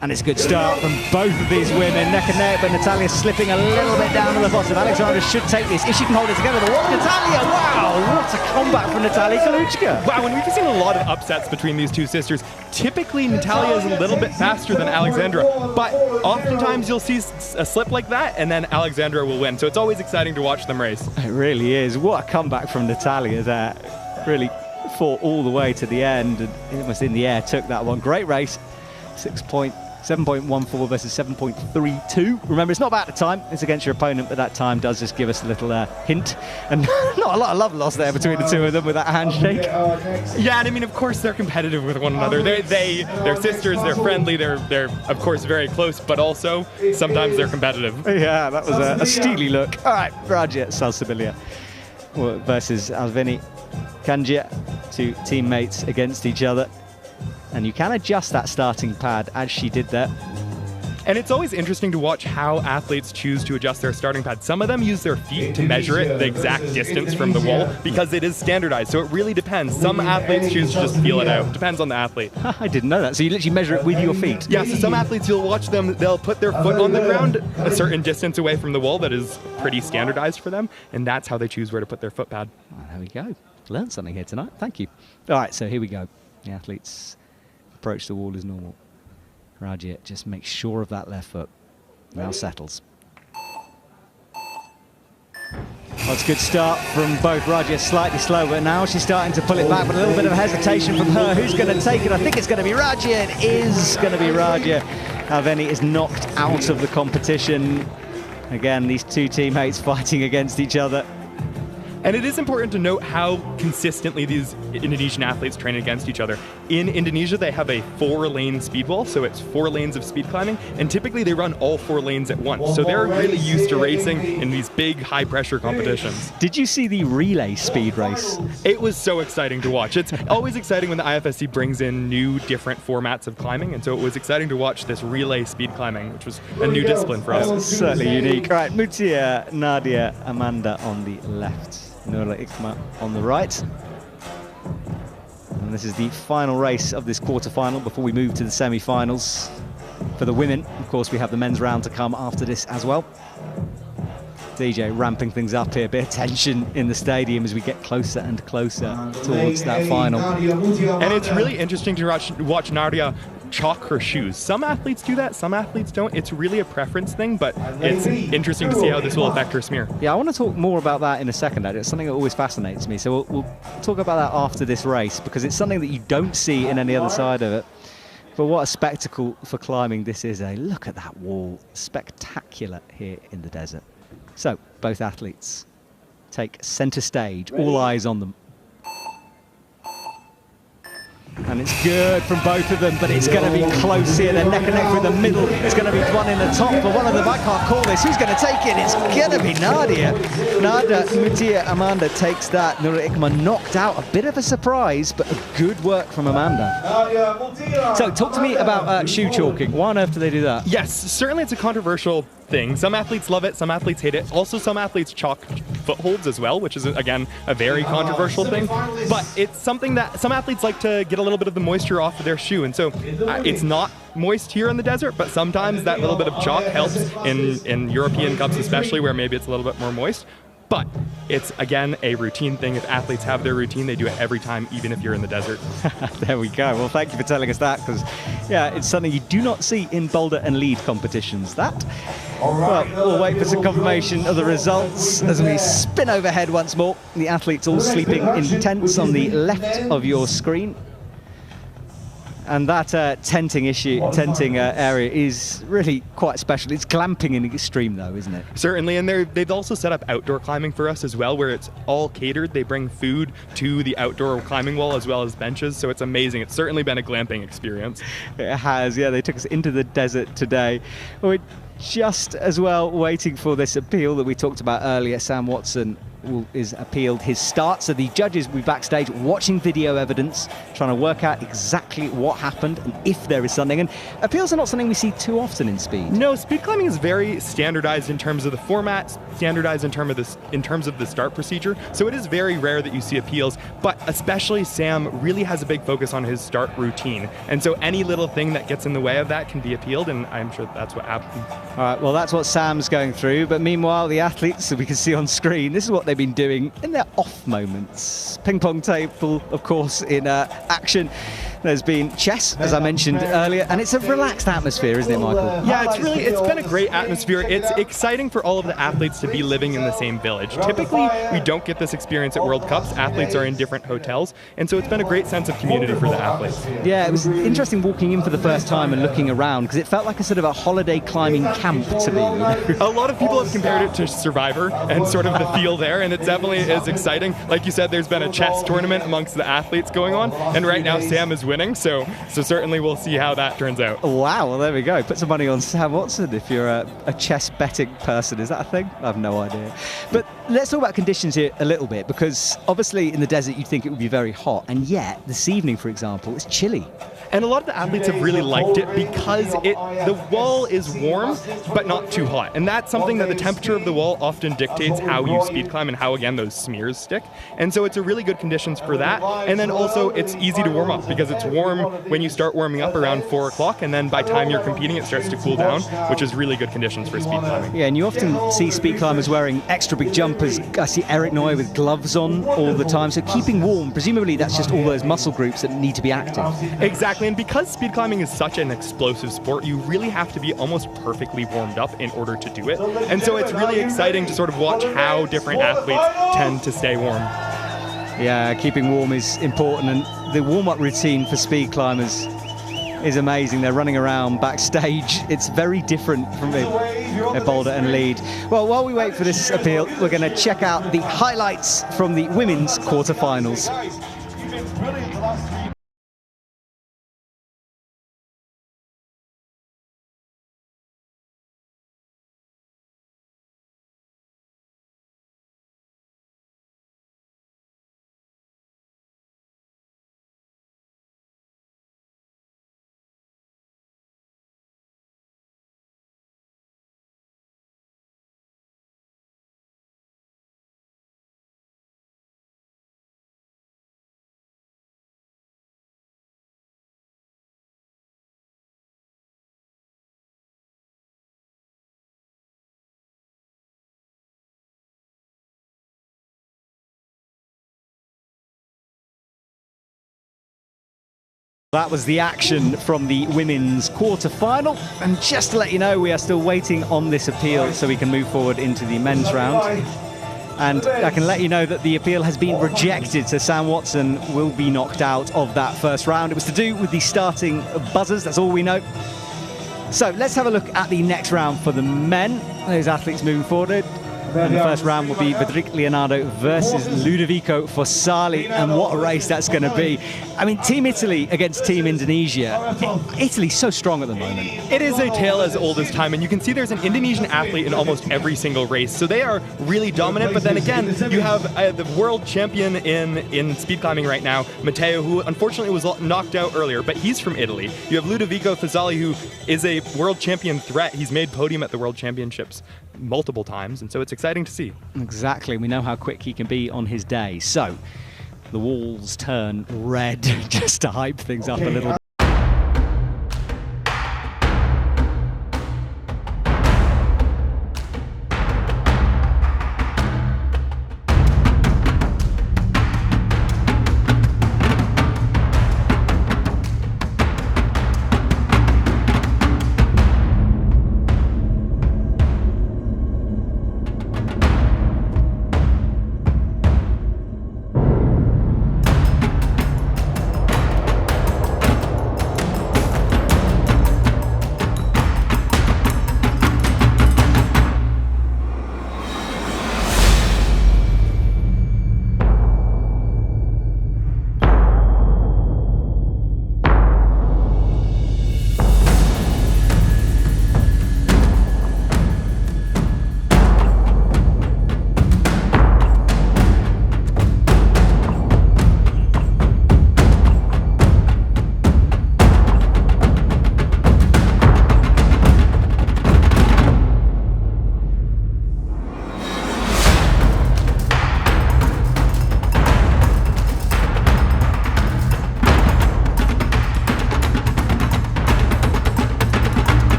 And it's a good start from both of these women, neck and neck, but Natalia slipping a little bit down to the bottom. Alexandra should take this, if she can hold it together. What Natalia, wow, what a comeback from Natalia Kalichka. Wow, and we've seen a lot of upsets between these two sisters. Typically, Natalia is a little bit faster than Alexandra, but oftentimes you'll see a slip like that, and then Alexandra will win. So it's always exciting to watch them race. It really is. What a comeback from Natalia there. Really fought all the way to the end, and almost in the air took that one. Great race. 7.14 versus 7.32. Remember, it's not about the time, it's against your opponent, but that time does just give us a little hint. And not a lot of love lost there between the two of them with that handshake. Yeah, and I mean, of course, they're competitive with one another. They're sisters, they're friendly, they're of course very close, but also sometimes they're competitive. Yeah, that was a steely look. All right, Raja Salsabilia versus Alvini Kanjia, two teammates against each other. And you can adjust that starting pad as she did there. And it's always interesting to watch how athletes choose to adjust their starting pad. Some of them use their feet to measure it, the exact distance from the wall, because it is standardized. So it really depends. Some athletes choose to just feel it out. Depends on the athlete. I didn't know that. So you literally measure it with your feet? Yeah, so some athletes, you'll watch them, they'll put their foot on the ground a certain distance away from the wall that is pretty standardized for them, and that's how they choose where to put their foot pad. Well, there we go. Learned something here tonight. Thank you. All right, so here we go. The athletes approach the wall as normal. Rajia just makes sure of that left foot. Now settles. Well, it's a good start from both. Rajia slightly slow, but now she's starting to pull it back, but a little bit of hesitation from her. Who's going to take it? I think it's going to be Rajia. It is going to be Rajia. Alveni is knocked out of the competition. Again, these two teammates fighting against each other. And it is important to note how consistently these Indonesian athletes train against each other. In Indonesia, they have a 4-lane speed wall, so it's 4 lanes of speed climbing, and typically they run all 4 lanes at once. So they're really used to racing in these big, high-pressure competitions. Did you see the relay speed race? It was so exciting to watch. It's always exciting when the IFSC brings in new, different formats of climbing, and so it was exciting to watch this relay speed climbing, which was a new discipline for us. Certainly unique. All right, Mutia, Nadia, Amanda on the left. Nurla Ikma on the right. And this is the final race of this quarterfinal before we move to the semi-finals. For the women, of course, we have the men's round to come after this as well. DJ ramping things up here, bit of tension in the stadium as we get closer and closer towards that final. And it's really interesting to watch Nadia chalk her shoes. Some athletes do that, some athletes don't. It's really a preference thing, but it's interesting to see how this will affect her smear. Yeah, I want to talk more about that in a second. It's something that always fascinates me. So we'll talk about that after this race, because it's something that you don't see in any other side of it. But what a spectacle for climbing this is. Look at that wall. Spectacular here in the desert. So both athletes take center stage, all eyes on them. And it's good from both of them, but it's going to be close here. They're neck and neck through the middle. It's going to be one in the top, but one of them, I can't call this. Who's going to take it? It's going to be Nadia. Nada Mutia Amanda takes that. Nura Ikma knocked out. A bit of a surprise, but a good work from Amanda. So talk to me about shoe chalking. Why on earth do they do that? Yes, certainly it's a controversial thing. Some athletes love it, some athletes hate it. Also, some athletes chalk footholds as well, which is, again, a very controversial thing. But it's something that some athletes like to get a little bit of the moisture off of their shoe. And so it's not moist here in the desert, but sometimes that little bit of chalk helps in European Cups especially, where maybe it's a little bit more moist. But it's, again, a routine thing. If athletes have their routine, they do it every time, even if you're in the desert. There we go. Well, thank you for telling us that, because, yeah, it's something you do not see in boulder and lead competitions. That. Well, we'll wait for some confirmation of the results as we spin overhead once more. The athletes all sleeping in tents on the left of your screen. And that tenting area is really quite special. It's glamping in the extreme, though, isn't it? Certainly, and they've also set up outdoor climbing for us as well, where it's all catered. They bring food to the outdoor climbing wall as well as benches, so it's amazing. It's certainly been a glamping experience. It has, yeah. They took us into the desert today. We're just as well waiting for this appeal that we talked about earlier. Sam Watson is appealed his start, so the judges will be backstage watching video evidence, trying to work out exactly what happened and if there is something. And appeals are not something we see too often in speed. No, speed climbing is very standardized in terms of the format, standardized in terms of the start procedure, so it is very rare that you see appeals, but especially Sam really has a big focus on his start routine, and so any little thing that gets in the way of that can be appealed, and I'm sure that's what happened. All right, well, that's what Sam's going through, but meanwhile, the athletes, that we can see on screen, this is what they've been doing in their off moments. Ping pong table, of course, in action. There's been chess, as I mentioned earlier, and it's a relaxed atmosphere, isn't it, Michael? Yeah, it's been a great atmosphere. It's exciting for all of the athletes to be living in the same village. Typically, we don't get this experience at World Cups. Athletes are in different hotels, and so it's been a great sense of community for the athletes. Yeah, it was interesting walking in for the first time and looking around, because it felt like a sort of a holiday climbing camp to me. A lot of people have compared it to Survivor and sort of the feel there, and it definitely is exciting. Like you said, there's been a chess tournament amongst the athletes going on, and right now Sam is winning, so certainly we'll see how that turns out. Wow, well, there we go. Put some money on Sam Watson if you're a chess betting person. Is that a thing? I have no idea. But let's talk about conditions here a little bit, because obviously in the desert you'd think it would be very hot, and yet this evening, for example, it's chilly. And a lot of the athletes have really liked it because the wall is warm but not too hot, and that's something that the temperature of the wall often dictates how you speed climb and how, again, those smears stick. And so it's a really good conditions for that. And then also it's easy to warm up because it's warm when you start warming up around 4 o'clock, and then by time you're competing it starts to cool down, which is really good conditions for speed climbing. Yeah, and you often see speed climbers wearing extra big jumpers. I see Eric Noy with gloves on all the time, so keeping warm, presumably that's just all those muscle groups that need to be active. Exactly, and because speed climbing is such an explosive sport, you really have to be almost perfectly warmed up in order to do it. And so it's really exciting to sort of watch how different athletes tend to stay warm. Yeah, keeping warm is important, and the warm-up routine for speed climbers is amazing. They're running around backstage. It's very different from a boulder and lead. Well, while we wait for this appeal, we're going to check out the highlights from the women's quarterfinals. That was the action from the women's quarter-final. And just to let you know, we are still waiting on this appeal so we can move forward into the men's round. And I can let you know that the appeal has been rejected, so Sam Watson will be knocked out of that first round. It was to do with the starting buzzers, that's all we know. So let's have a look at the next round for the men. Those athletes moving forward. And the first round will be Vedrik Leonardo versus Ludovico Fossali, and what a race that's going to be. I mean, Team Italy against Team Indonesia. Italy's so strong at the moment. It is a tale as old as time, and you can see there's an Indonesian athlete in almost every single race, so they are really dominant. But then again, you have the world champion in speed climbing right now, Matteo, who unfortunately was knocked out earlier, but he's from Italy. You have Ludovico Fossali, who is a world champion threat. He's made podium at the World Championships multiple times, and so it's exciting to see. Exactly, we know how quick he can be on his day. So the walls turn red just to hype things up a little bit.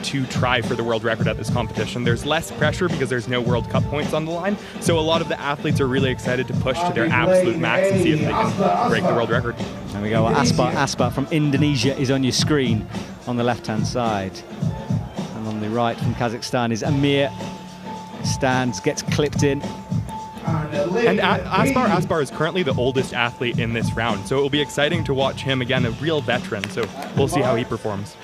To try for the world record at this competition. There's less pressure because there's no World Cup points on the line, so a lot of the athletes are really excited to push to their absolute max and see if they can break the world record. There we go. Aspar from Indonesia is on your screen on the left-hand side. And on the right from Kazakhstan is Amir. Stands, gets clipped in. And Aspar is currently the oldest athlete in this round, so it will be exciting to watch him again, a real veteran, so we'll see how he performs.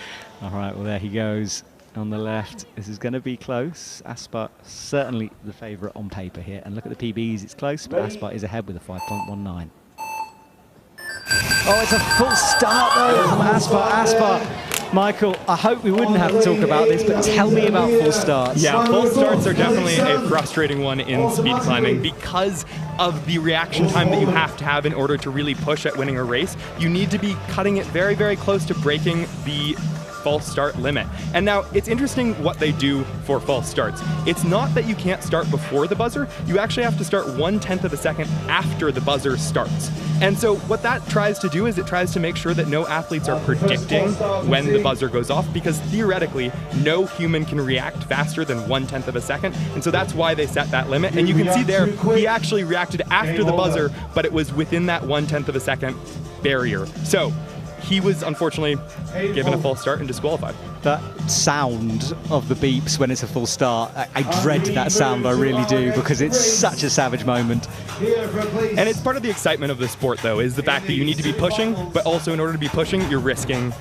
All right, well, there he goes on the left. This is going to be close. Aspar certainly the favourite on paper here. And look at the PBs, it's close, but Aspar is ahead with a 5.19. Oh, it's a full start, though, from Aspar. Michael, I hope we wouldn't have to talk about this, but tell me about full starts. Yeah, full starts are definitely a frustrating one in speed climbing because of the reaction time that you have to have in order to really push at winning a race. You need to be cutting it very, very close to breaking the false start limit. And now it's interesting what they do for false starts. It's not that you can't start before the buzzer, you actually have to start 1/10 of a second after the buzzer starts. And so what that tries to do is it tries to make sure that no athletes are predicting when the buzzer goes off, because theoretically no human can react faster than 1/10 of a second. And so that's why they set that limit. And you can see there, he actually reacted after the buzzer, but it was within that 1/10 of a second barrier. So he was unfortunately given a false start and disqualified. That sound of the beeps when it's a full start, I dread that sound, I really do, because it's such a savage moment. And it's part of the excitement of the sport, though, is the fact that you need to be pushing, but also in order to be pushing, you're risking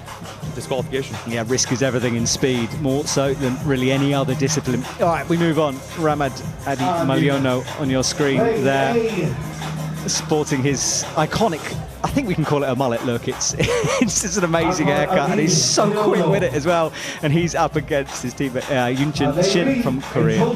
disqualification. Yeah, risk is everything in speed, more so than really any other discipline. All right, we move on. Ramad Adi Maliono on your screen there, sporting his iconic, I think we can call it a mullet look. It's just an amazing haircut, and he's so quick with it as well. And he's up against his teammate Yoon Shin from Korea.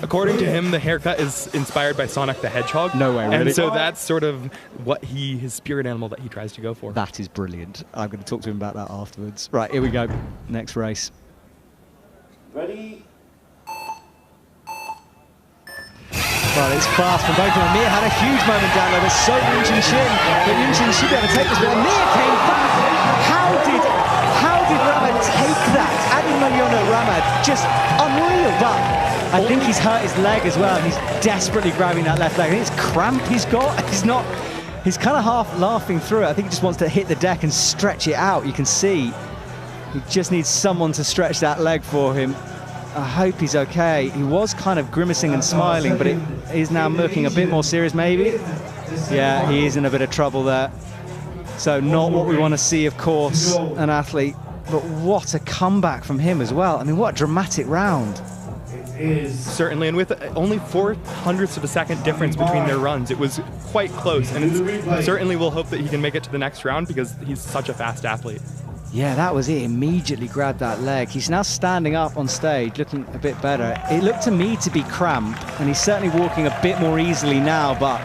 According to him, the haircut is inspired by Sonic the Hedgehog. No way, really. And so that's sort of what his spirit animal that he tries to go for. That is brilliant. I'm going to talk to him about that afterwards. Right, here we go. Next race. Ready? Well, it's fast from both of them. Mia had a huge moment down there, but so did Yun Shin. But Yun Shin should be able to take this, but Mia came back. How did Ramad take that? Adi Malyono Ramad, just unreal, but I think he's hurt his leg as well. He's desperately grabbing that left leg. I think it's cramp he's got. He's kind of half laughing through it. I think he just wants to hit the deck and stretch it out. You can see he just needs someone to stretch that leg for him. I hope he's okay. He was kind of grimacing and smiling, but it is now looking a bit more serious, maybe. Yeah, he is in a bit of trouble there. So not what we want to see, of course, an athlete, but what a comeback from him as well. I mean, what a dramatic round. Certainly, and with only 0.04 of a second difference between their runs, it was quite close, and certainly we'll hope that he can make it to the next round because he's such a fast athlete. Yeah, that was it. Immediately grabbed that leg. He's now standing up on stage, looking a bit better. It looked to me to be cramp, and he's certainly walking a bit more easily now, but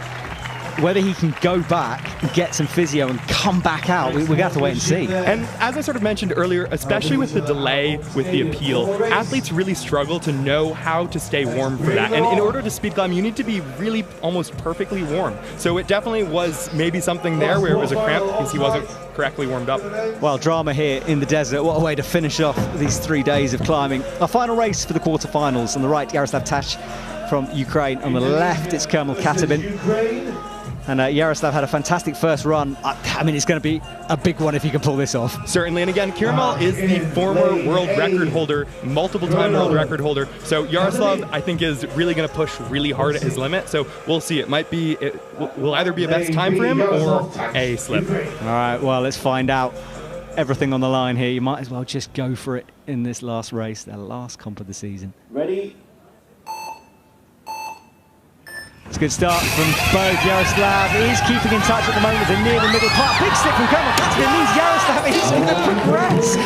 whether he can go back and get some physio and come back out, we're going to have to wait and see. And as I sort of mentioned earlier, especially with the delay with the appeal, athletes really struggle to know how to stay warm for that. And in order to speed climb, you need to be really almost perfectly warm. So it definitely was maybe something there where it was a cramp because he wasn't correctly warmed up. Well, drama here in the desert. What a way to finish off these 3 days of climbing. Our final race for the quarterfinals. On the right, Yaroslav Tash from Ukraine. On the left, it's Kermel Katabin. And Yaroslav had a fantastic first run. I mean, it's going to be a big one if he can pull this off. Certainly, and again, Kermel is the former world record holder, multiple-time world record holder. So Yaroslav, I think, is really going to push really hard at his limit. So we'll see. It will either be a best time for him or a slip. All right, well, let's find out. Everything on the line here. You might as well just go for it in this last race, the last comp of the season. Ready? It's a good start from both. Yaroslav is keeping in touch at the moment and near the middle part. Big stick from Kermel Katabin means Yaroslav is going to progress.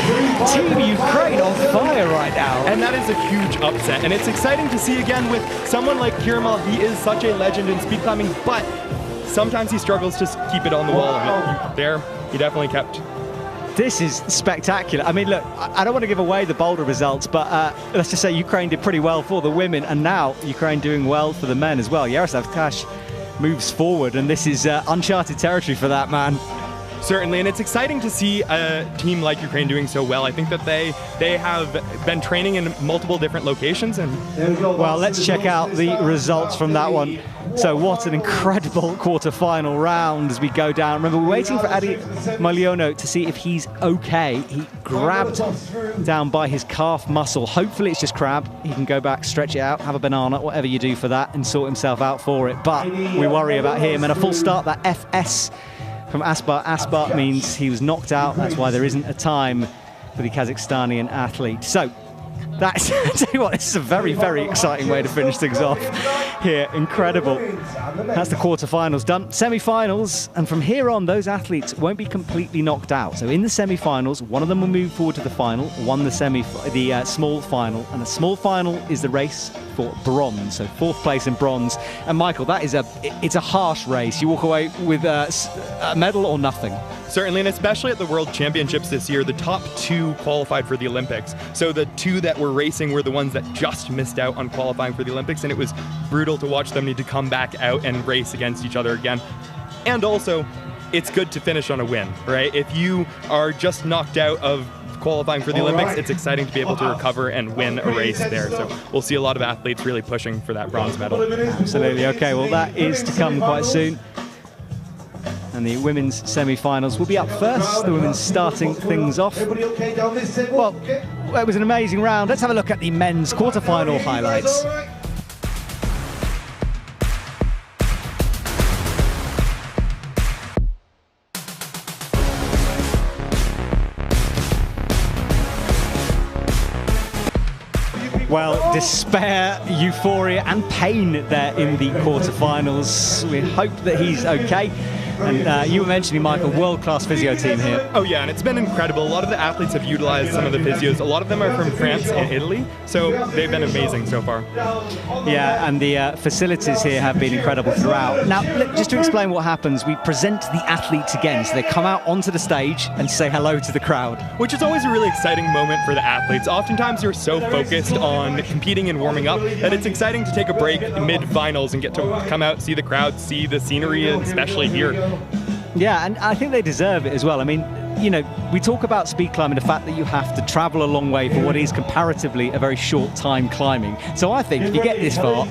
Team Ukraine on fire right now. And that is a huge upset. And it's exciting to see again with someone like Kermel. He is such a legend in speed climbing, but sometimes he struggles to keep it on the wall. And there, he definitely kept. This is spectacular. I mean, look, I don't want to give away the boulder results, but let's just say Ukraine did pretty well for the women, and now Ukraine doing well for the men as well. Yaroslav Tash moves forward, and this is uncharted territory for that man. Certainly, and it's exciting to see a team like Ukraine doing so well. I think that they have been training in multiple different locations. And well, let's check out the results from that one. So what an incredible quarter-final round as we go down. Remember, we're waiting for Adi Malyono to see if he's okay. He grabbed down by his calf muscle. Hopefully it's just crab. He can go back, stretch it out, have a banana, whatever you do for that, and sort himself out for it. But we worry about him. And a full start, that FS from Asbar. Asbar means he was knocked out. That's why there isn't a time for the Kazakhstani athlete. So that's, I tell you what, this is a very, very exciting way to finish things off here. Incredible. That's the quarterfinals done. Semi-finals, and from here on, those athletes won't be completely knocked out. So in the semi-finals, one of them will move forward to the final, one the small final, and the small final is the race for bronze. So 4th place in bronze. And Michael, that is it's a harsh race. You walk away with a medal or nothing. Certainly, and especially at the World Championships this year, the top 2 qualified for the Olympics. So the 2 that were racing were the ones that just missed out on qualifying for the Olympics, and it was brutal to watch them need to come back out and race against each other again. And also, it's good to finish on a win, right? If you are just knocked out of qualifying for the Olympics, it's exciting to be able to recover and win a race there. So we'll see a lot of athletes really pushing for that bronze medal. Absolutely. Okay, well, that is to come quite soon. And the women's semi-finals will be up first. The women's starting things off. Well, it was an amazing round. Let's have a look at the men's quarter-final highlights. Well, despair, euphoria and pain there in the quarterfinals. We hope that he's okay. And you were mentioning, Michael, world-class physio team here. Oh yeah, and it's been incredible. A lot of the athletes have utilized some of the physios. A lot of them are from France and Italy, so they've been amazing so far. Yeah, and the facilities here have been incredible throughout. Now, look, just to explain what happens, we present the athletes again, so they come out onto the stage and say hello to the crowd. Which is always a really exciting moment for the athletes. Oftentimes you're so focused on competing and warming up that it's exciting to take a break mid-finals and get to come out, see the crowd, see the scenery, especially here. Yeah, and I think they deserve it as well. I mean, you know, we talk about speed climbing, the fact that you have to travel a long way for what is comparatively a very short time climbing. So I think if you get this far,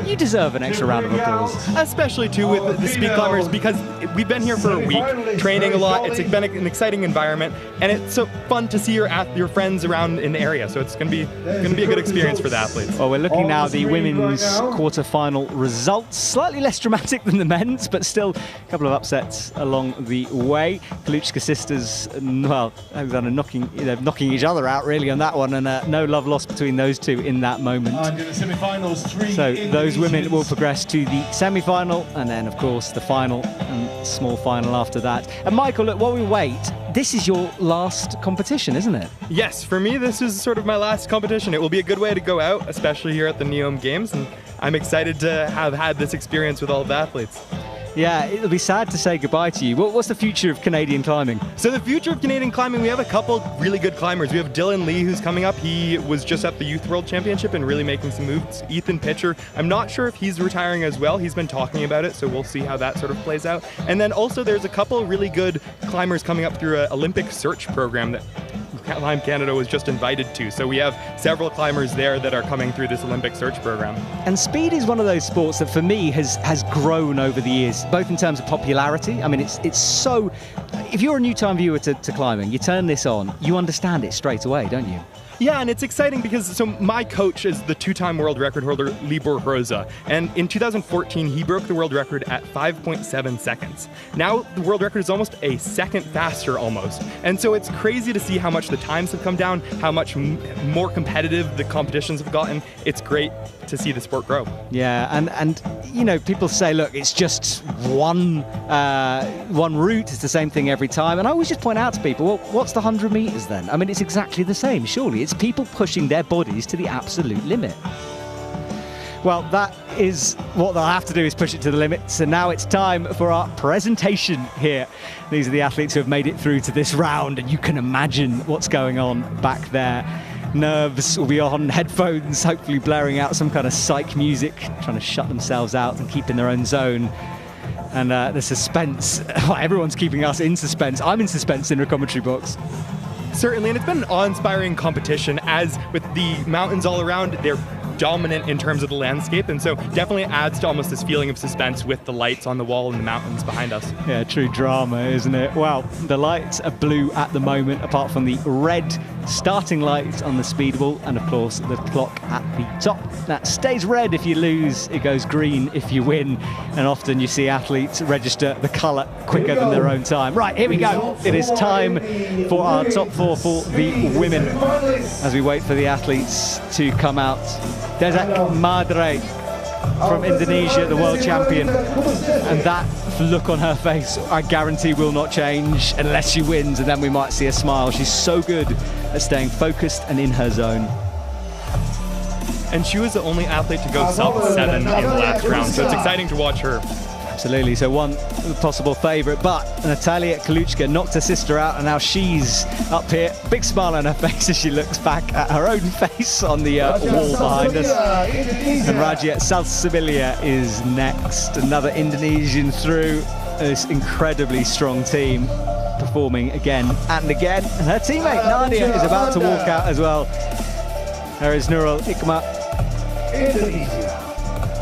you deserve an extra round of applause. Especially too with the speed climbers, because we've been here for a week, training a lot. It's been an exciting environment, and it's so fun to see your friends around in the area. So it's going to be a good experience for the athletes. Well, we're looking now at the women's quarter-final results. Slightly less dramatic than the men's, but still a couple of upsets along the way. Kaluchka sisters, well, knocking each other out really on that one, and no love lost between those two in that moment. And in the semi-finals, so those women will progress to the semi-final, and then of course the final and small final after that. And Michael, look, while we wait, this is your last competition, isn't it? Yes, for me this is sort of my last competition. It will be a good way to go out, especially here at the NEOM Games, and I'm excited to have had this experience with all the athletes. Yeah, it'll be sad to say goodbye to you. What's the future of Canadian climbing? So the future of Canadian climbing, we have a couple really good climbers. We have Dylan Lee, who's coming up. He was just at the Youth World Championship and really making some moves. Ethan Pitcher, I'm not sure if he's retiring as well. He's been talking about it, so we'll see how that sort of plays out. And then also there's a couple really good climbers coming up through an Olympic search program that Climb Canada was just invited to. So we have several climbers there that are coming through this Olympic search program. And speed is one of those sports that for me has grown over the years, both in terms of popularity. I mean, it's so, if you're a new time viewer to climbing, you turn this on, you understand it straight away, don't you? Yeah, and it's exciting because so my coach is the two-time world record holder Libor Hroza, and in 2014 he broke the world record at 5.7 seconds. Now the world record is almost a second faster almost, and so it's crazy to see how much the times have come down, how much more competitive the competitions have gotten. It's great to see the sport grow. Yeah, and you know, people say, look, it's just one route, it's the same thing every time, and I always just point out to people, well, what's the 100 meters then? I mean, it's exactly the same, surely. It's people pushing their bodies to the absolute limit. Well, that is what they'll have to do, is push it to the limit. So now it's time for our presentation here. These are the athletes who have made it through to this round, and you can imagine what's going on back there. Nerves will be on, headphones hopefully blaring out some kind of psych music, trying to shut themselves out and keep in their own zone. And the suspense, well, everyone's keeping us in suspense. I'm in suspense in the commentary box. Certainly, and it's been an awe-inspiring competition, as with the mountains all around, they're dominant in terms of the landscape, and so definitely adds to almost this feeling of suspense with the lights on the wall and the mountains behind us. Yeah, true drama, isn't it? Well, the lights are blue at the moment, apart from the red starting lights on the speed wall, and of course the clock at the top. That stays red if you lose, it goes green if you win, and often you see athletes register the colour quicker than their own time. Right, here we go. It is time for our top four for the women, as we wait for the athletes to come out. Desek Madre from Indonesia, the world champion, and that look on her face, I guarantee, will not change unless she wins, and then we might see a smile. She's so good at staying focused and in her zone. And she was the only athlete to go sub-7 in the last round, so it's exciting to watch her. Absolutely, so one possible favourite, but Natalia Kaluchka knocked her sister out, and now she's up here. Big smile on her face as she looks back at her own face on the wall behind us. And Raja Salsabilia is next, another Indonesian through this incredibly strong team, performing again and again. And her teammate Nadia is about to walk out as well. There is Nurul Ikma, Indonesia,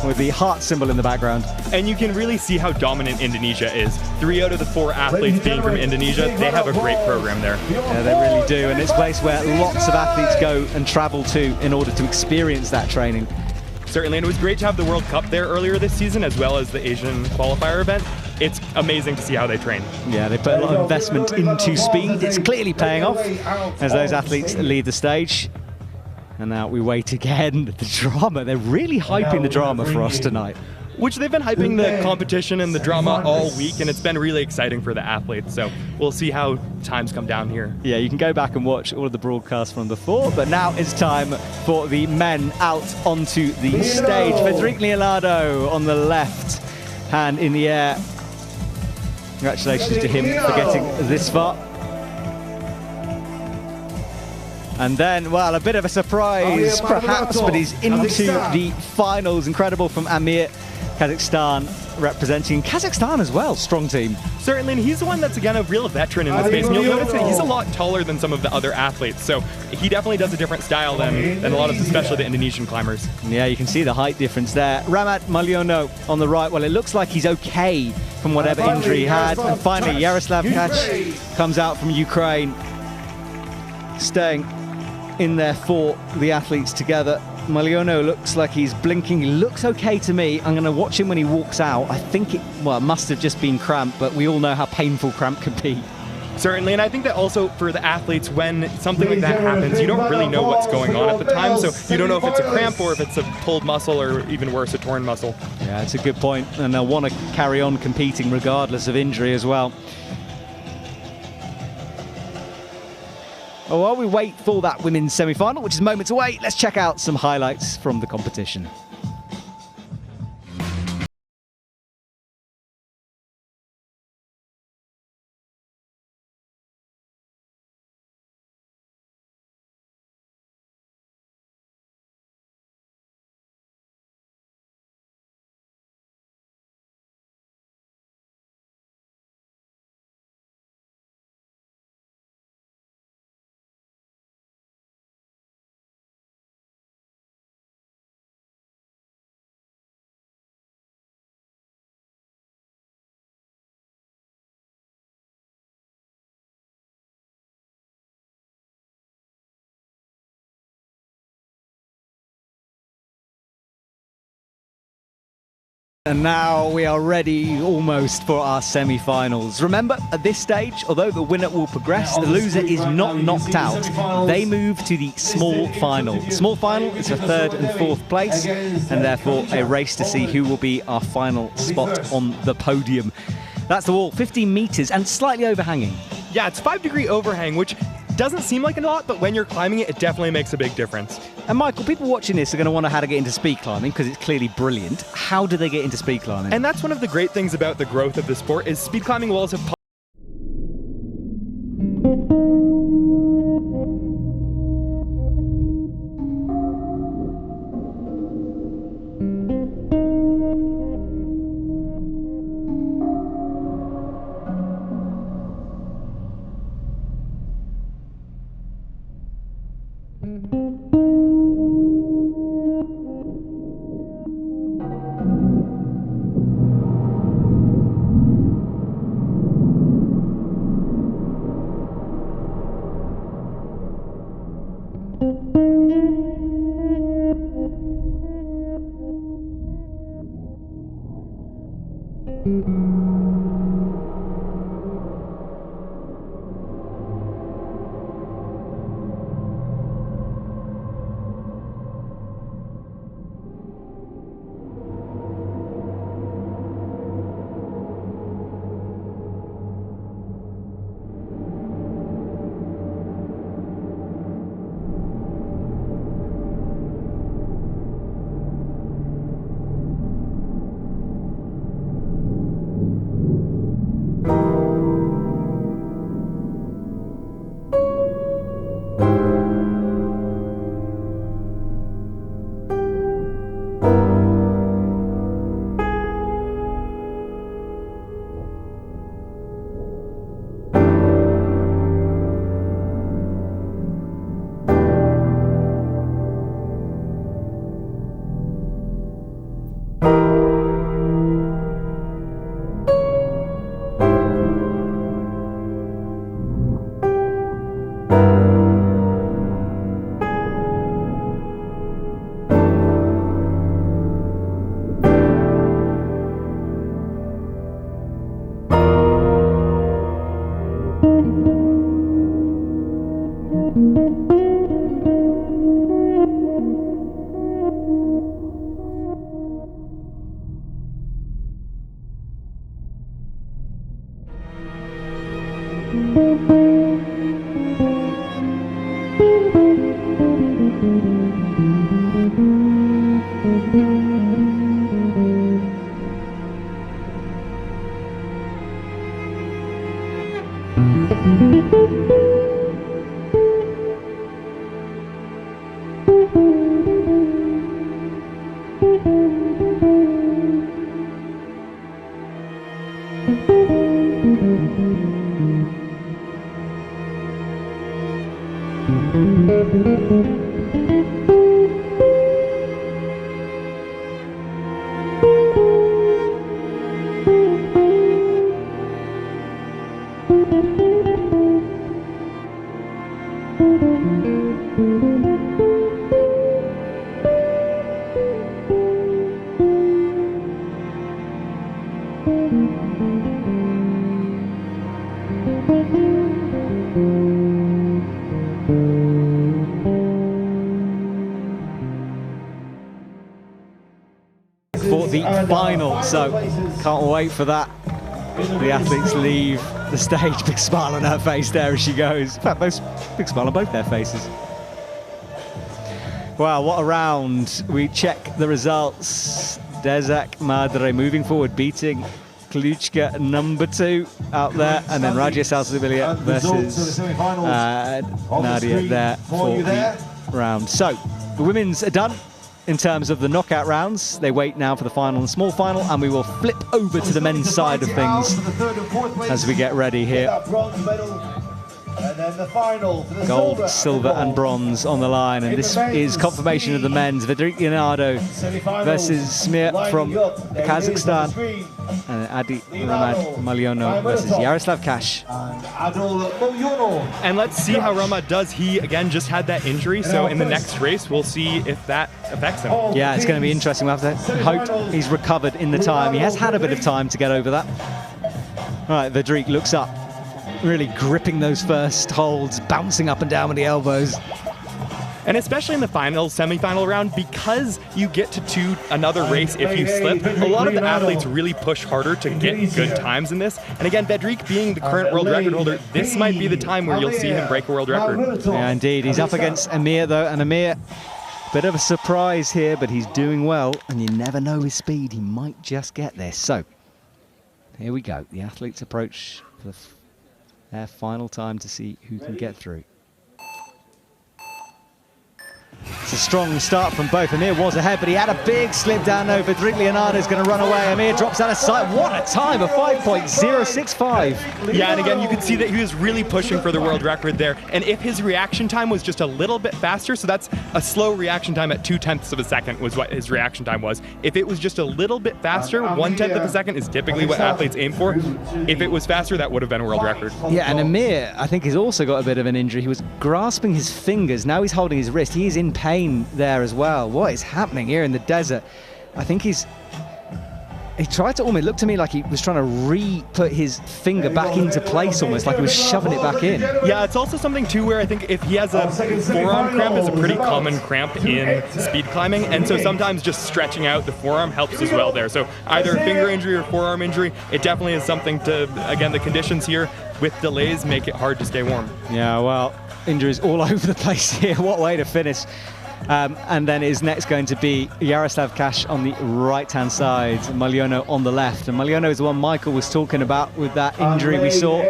with the heart symbol in the background. And you can really see how dominant Indonesia is. 3 out of the 4 athletes being from Indonesia, they have a great program there. Yeah, they really do, and it's a place where lots of athletes go and travel to in order to experience that training. Certainly, and it was great to have the World Cup there earlier this season, as well as the Asian qualifier event. It's amazing to see how they train. Yeah, they put a lot of investment into speed. It's clearly paying off as those athletes lead the stage. And now we wait again. The drama, they're really hyping the drama for us tonight. which they've been hyping the competition and the drama all week, and it's been really exciting for the athletes. So we'll see how times come down here. Yeah, you can go back and watch all of the broadcasts from before, but now it's time for the men out onto the stage. Federico Leonardo on the left, hand in the air. Congratulations to him for getting this far. And then, well, a bit of a surprise perhaps, but he's into the finals. Incredible from Amir, Kazakhstan, representing Kazakhstan as well. Strong team. Certainly, and he's the one that's, again, a real veteran in the space. And you'll notice that he's a lot taller than some of the other athletes, so he definitely does a different style than a lot of, especially the Indonesian climbers. Yeah, you can see the height difference there. Ramat Malyono on the right. Well, it looks like he's okay from whatever injury he had. And finally, Yaroslav Kach comes out from Ukraine, staying in there for the athletes together. Malyono looks like he's blinking. He looks okay to me. I'm going to watch him when he walks out. I think it must have just been cramp, but we all know how painful cramp can be. Certainly, and I think that also for the athletes, when something like that happens, you don't really know what's going on at the time, so you don't know if it's a cramp or if it's a pulled muscle or even worse, a torn muscle. Yeah, it's a good point, and they'll want to carry on competing regardless of injury as well. Well, while we wait for that women's semi-final, which is moments away, let's check out some highlights from the competition. And now we are ready almost for our semi-finals. Remember, at this stage, although the winner will progress, the loser is not knocked out. They move to the small final. The small final is for third and fourth place, and therefore a race to see who will be our final spot on the podium. That's the wall, 15 meters and slightly overhanging. Yeah, it's 5-degree overhang, which doesn't seem like a lot, but when you're climbing it, it definitely makes a big difference. And Michael, people watching this are going to want to know how to get into speed climbing because it's clearly brilliant. How do they get into speed climbing? And that's one of the great things about the growth of the sport is speed climbing walls have For the final, so can't wait for that. The athletes leave the stage, big smile on her face there as she goes. In fact, big smile on both their faces. Wow, what a round. We check the results. Desak Madre moving forward, beating Kluchka #2 out there, and then Raja Salsabilia versus Nadia there for the round. So the women's are done in terms of the knockout rounds. They wait now for the final and small final, and we will flip over to the men's side of things as we get ready here. And then the final for the Gold, silver and bronze on the line, and this is confirmation of the men's. Vedrik Leonardo versus Smir from Kazakhstan, and Adi Ramad Malyono versus Yaroslav Kash. And let's see how Ramad does. He, again, just had that injury, so in the next race, we'll see if that affects him. Yeah, it's going to be interesting. We'll have to hope he's recovered in the time. He has had a bit of time to get over that. All right, Vedrik looks up, really gripping those first holds, bouncing up and down with the elbows. And especially in the final, semi-final round, because you get to another race if you slip, a lot of the athletes really push harder to get good times in this. And again, Vedrik being the current world record holder, this might be the time where you'll see him break a world record. Yeah, indeed. He's up against Amir, though, and Amir, bit of a surprise here, but he's doing well, and you never know his speed. He might just get this. So, here we go. The athletes approach for their final time to see who can get through. It's a strong start from both. Amir was ahead, but he had a big slip down over. Vedrik Leonardo is going to run away. Amir drops out of sight. What a time, a 5.065. Yeah, and again, you can see that he was really pushing for the world record there. And if his reaction time was just a little bit faster, so that's a slow reaction time at 0.2 of a second was what his reaction time was. If it was just a little bit faster, 1/10 of a second is typically what athletes aim for. If it was faster, that would have been a world record. Yeah, and Amir, I think, has also got a bit of an injury. He was grasping his fingers. Now he's holding his wrist. He is in pain there as well. What is happening here in the desert? I think he tried to almost look to me like he was trying to re-put his finger back into place, almost like he was shoving it back in. Yeah, it's also something too where I think if he has a forearm cramp, is a pretty common cramp in speed climbing, and so sometimes just stretching out the forearm helps as well there. So either a finger injury or forearm injury, it definitely is something to, again, the conditions here with delays make it hard to stay warm. Yeah, well, injuries all over the place here. What way to finish. And then is next going to be Yaroslav Kash on the right-hand side, Malyono on the left. And Malyono is the one Michael was talking about with that injury we saw,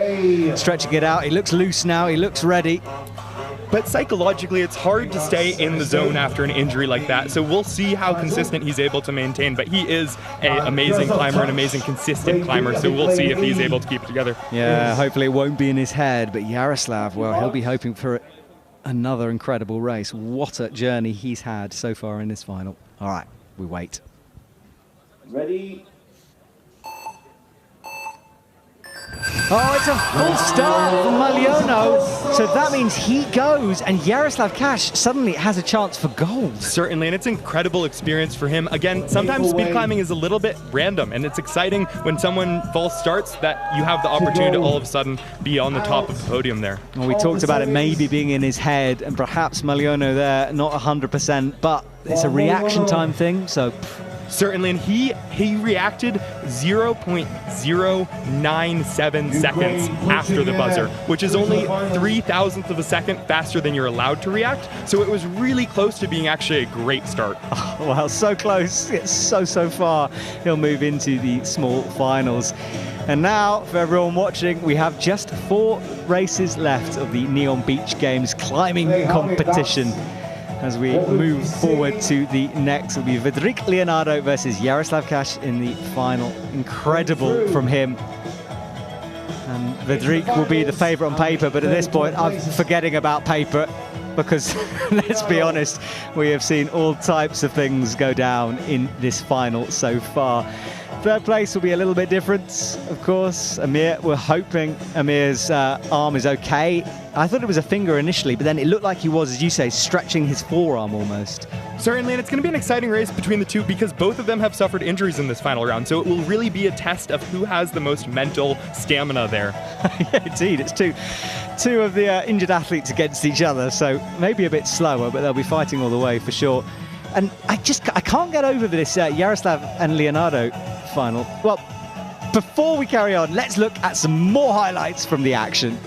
stretching it out. He looks loose now, he looks ready. But psychologically, it's hard to stay in the zone after an injury like that. So we'll see how consistent he's able to maintain. But he is an amazing climber, an amazing consistent climber. So we'll see if he's able to keep it together. Yeah, hopefully it won't be in his head. But Yaroslav, well, he'll be hoping for another incredible race. What a journey he's had so far in this final. All right, we wait. Ready? Oh, it's a full start for Malyono. So that means he goes, and Yaroslav Kash suddenly has a chance for gold. Certainly, and it's an incredible experience for him. Again, sometimes speed climbing is a little bit random, and it's exciting when someone false starts that you have the opportunity to all of a sudden be on the top of the podium there. Well, we talked about it maybe being in his head, and perhaps Malyono there, not 100%, but it's a reaction time thing, so Certainly, and he reacted 0.097 seconds after the buzzer, which is only 0.003 of a second faster than you're allowed to react. So it was really close to being actually a great start. Oh, well, so close. It's so far. He'll move into the small finals. And now, for everyone watching, we have just 4 races left of the NEOM Beach Games climbing competition. As we move forward to the next, will be Vedrik Leonardo versus Jaroslav Kash in the final. Incredible from him. And Vedrik will be the favourite on paper, but at this point, I'm forgetting about paper because, let's be honest, we have seen all types of things go down in this final so far. Third place will be a little bit different, of course. Amir, we're hoping Amir's arm is okay. I thought it was a finger initially, but then it looked like he was, as you say, stretching his forearm almost. Certainly, and it's going to be an exciting race between the two because both of them have suffered injuries in this final round, so it will really be a test of who has the most mental stamina there. Yeah, indeed, it's two of the injured athletes against each other, so maybe a bit slower, but they'll be fighting all the way for sure. And I can't get over this Jaroslav and Leonardo final. Well, before we carry on, let's look at some more highlights from the action.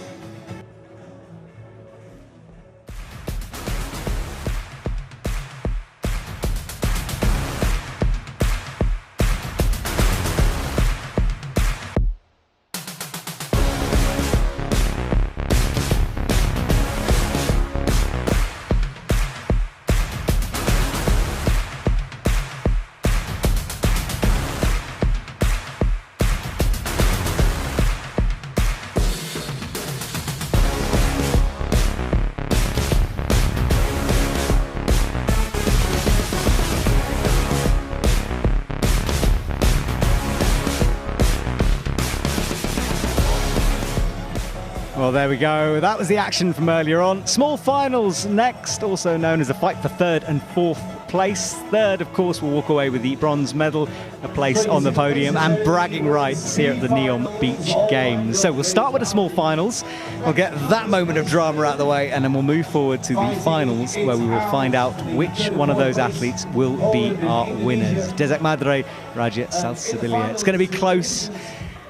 Well, there we go. That was the action from earlier on. Small finals next, also known as a fight for 3rd and 4th place. 3rd, of course, will walk away with the bronze medal, a place on the podium, and bragging rights here at the NEOM Beach Games. So we'll start with the small finals. We'll get that moment of drama out of the way, and then we'll move forward to the finals, where we will find out which one of those athletes will be our winners. Desert Madre, Raja Salsabilia. It's going to be close.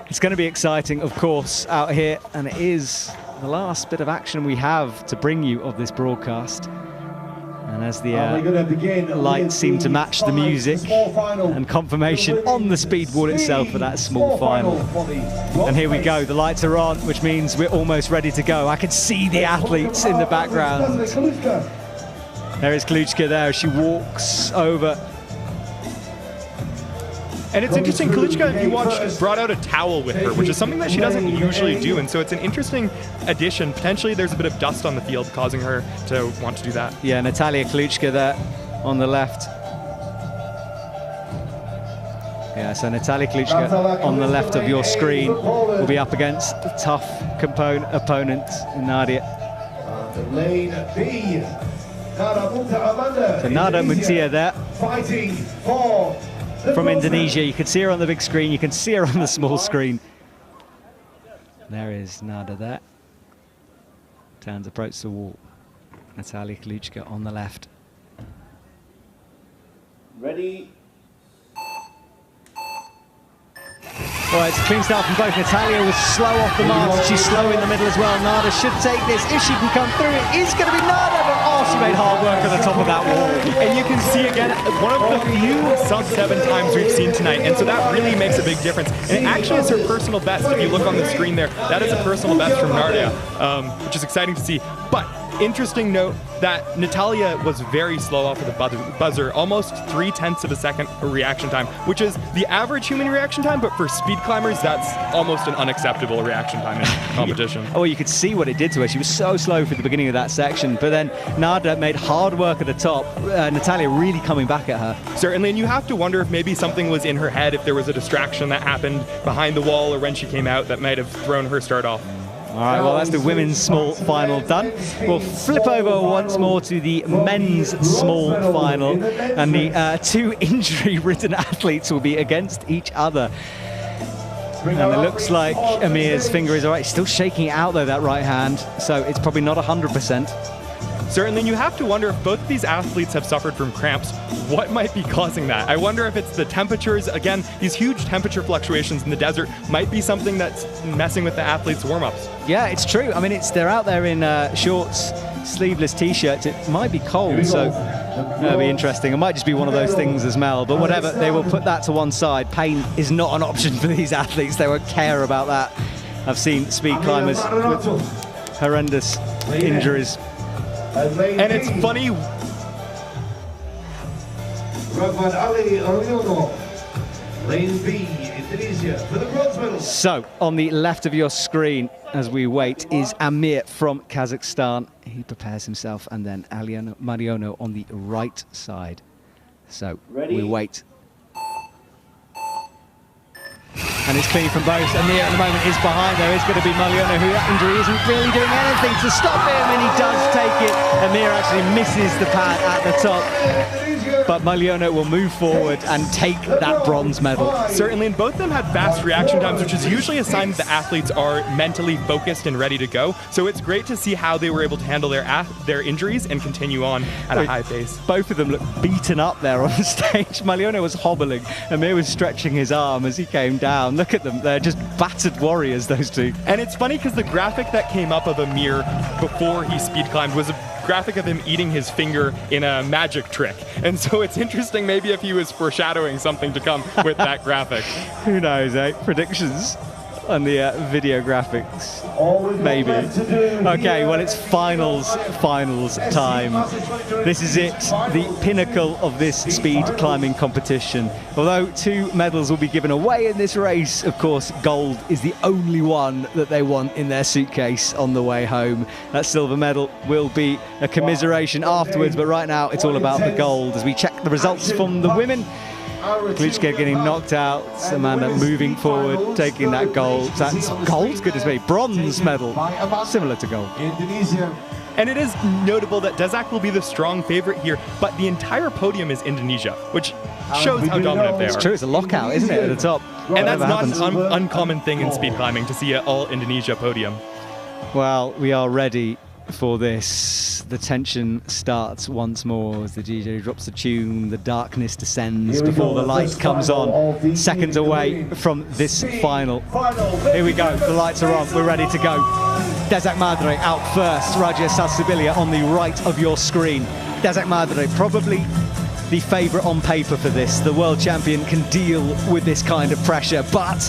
It's going to be exciting, of course, out here, and it is the last bit of action we have to bring you of this broadcast. And as the lights seem to match the music and confirmation on the speed wall itself for that small final. And here we go, the lights are on, which means we're almost ready to go. I can see the athletes in the background. There is Kluchka there, she walks over. And it's interesting, Kluchka, if you watch, brought out a towel with her, which is something that she doesn't usually do, and so it's an interesting addition. Potentially there's a bit of dust on the field causing her to want to do that. Yeah, Natalia Kluchka there on the left. Yeah, so Natalia Kluchka on the left of your screen will be up against a tough opponent, Nadia. Lane B. So Nada Mutia there. Fighting for from Indonesia. You can see her on the big screen, you can see her on the small screen. There is Nada there. Turns approach the wall. Natalia Kluchka on the left. Ready. Well, it's a clean start from both. Natalia was slow off the mark. She's slow in the middle as well. Nada should take this. If she can come through, it is going to be Nada, but oh, she made hard work at the top of that wall. And you can see again, one of the few sub-7 times we've seen tonight, and so that really makes a big difference. And it actually is her personal best. If you look on the screen there, that is a personal best from Nadia, which is exciting to see. But interesting note that Natalia was very slow off of the buzzer, almost 0.3 of a second reaction time, which is the average human reaction time, but for speed climbers, that's almost an unacceptable reaction time in competition. Oh, you could see what it did to her. She was so slow for the beginning of that section, but then Nada made hard work at the top. Natalia really coming back at her. Certainly, and you have to wonder if maybe something was in her head, if there was a distraction that happened behind the wall or when she came out that might have thrown her start off. All right, well, that's the women's small final done. We'll flip over once more to the men's small final, and the two injury-ridden athletes will be against each other. And it looks like Amir's finger is all right. He's still shaking it out, though, that right hand, so it's probably not 100%. Certainly, and you have to wonder if both of these athletes have suffered from cramps. What might be causing that? I wonder if it's the temperatures. Again, these huge temperature fluctuations in the desert might be something that's messing with the athletes' warm-ups. Yeah, it's true. I mean, they're out there in shorts, sleeveless t-shirts. It might be cold, so that'll be interesting. It might just be one of those things as well, but whatever, they will put that to one side. Pain is not an option for these athletes. They won't care about that. I've seen speed climbers with horrendous injuries. And it's funny. Lane B, Indonesia, for the bronze medal. So, on the left of your screen, as we wait, is Amir from Kazakhstan. He prepares himself, and then Mariano on the right side. So, we wait. And it's clean from both. Amir at the moment is behind. There is going to be Mariano, who that injury isn't really doing anything to stop him, and he does take it. Amir actually misses the pad at the top. But Mariano will move forward and take that bronze medal. Certainly, and both of them had fast reaction times, which is usually a sign that the athletes are mentally focused and ready to go. So it's great to see how they were able to handle their injuries and continue on at a high pace. Both of them look beaten up there on the stage. Mariano was hobbling. Amir was stretching his arm as he came down. Look at them. They're just battered warriors, those two. And it's funny because the graphic that came up of Amir before he speed climbed was a graphic of him eating his finger in a magic trick. And so it's interesting maybe if he was foreshadowing something to come with that graphic. Who knows, eh? Predictions on the video graphics. Maybe. Okay, well, it's finals time. This is it, the pinnacle of this speed climbing competition. Although 2 medals will be given away in this race, of course, gold is the only one that they want in their suitcase on the way home. That silver medal will be a commiseration afterwards, but right now it's all about the gold. As we check the results from the women, Kluchka getting knocked out, Amanda moving forward, taking that gold. That's gold, goodness me, bronze medal, similar to gold. And it is notable that Dezak will be the strong favorite here, but the entire podium is Indonesia, which shows how dominant they are. It's true, it's a lockout, isn't it, at the top? And that's not an uncommon thing in speed climbing, to see an all-Indonesia podium. Well, we are ready for this. The tension starts once more as the DJ drops the tune, the darkness descends before the light comes on. Seconds away from this final. Here we go, the lights are on, we're ready to go. Dezak Madre out first, Raja Salsabilia on the right of your screen. Dezak Madre, probably the favourite on paper for this. The world champion can deal with this kind of pressure, but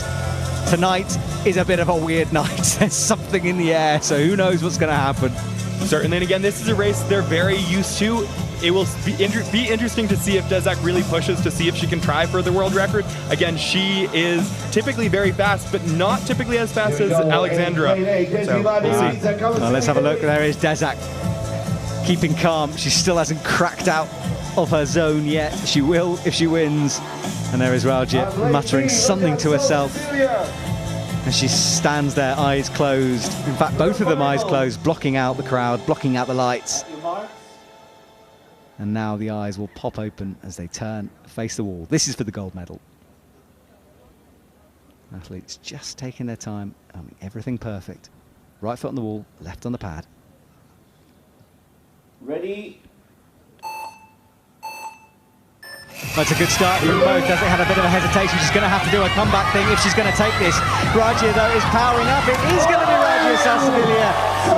tonight is a bit of a weird night. There's something in the air, so who knows what's going to happen. Certainly, and again, this is a race they're very used to. It will be interesting to see if Dezak really pushes to see if she can try for the world record. Again, she is typically very fast, but not typically as fast as Alexandra. So we'll see. Well, let's have a look. There is Dezak, keeping calm. She still hasn't cracked out of her zone yet. She will if she wins. And there is Raja muttering something to herself. And she stands there, eyes closed. In fact, both of them eyes closed, blocking out the crowd, blocking out the lights. And now the eyes will pop open as they turn, face the wall. This is for the gold medal. Athletes just taking their time, everything perfect. Right foot on the wall, left on the pad. Ready? That's a good start from both. Doesn't have a bit of a hesitation. She's going to have to do a comeback thing if she's going to take this. Raja, though, is powering up. It is going to be Raja Salsabilia.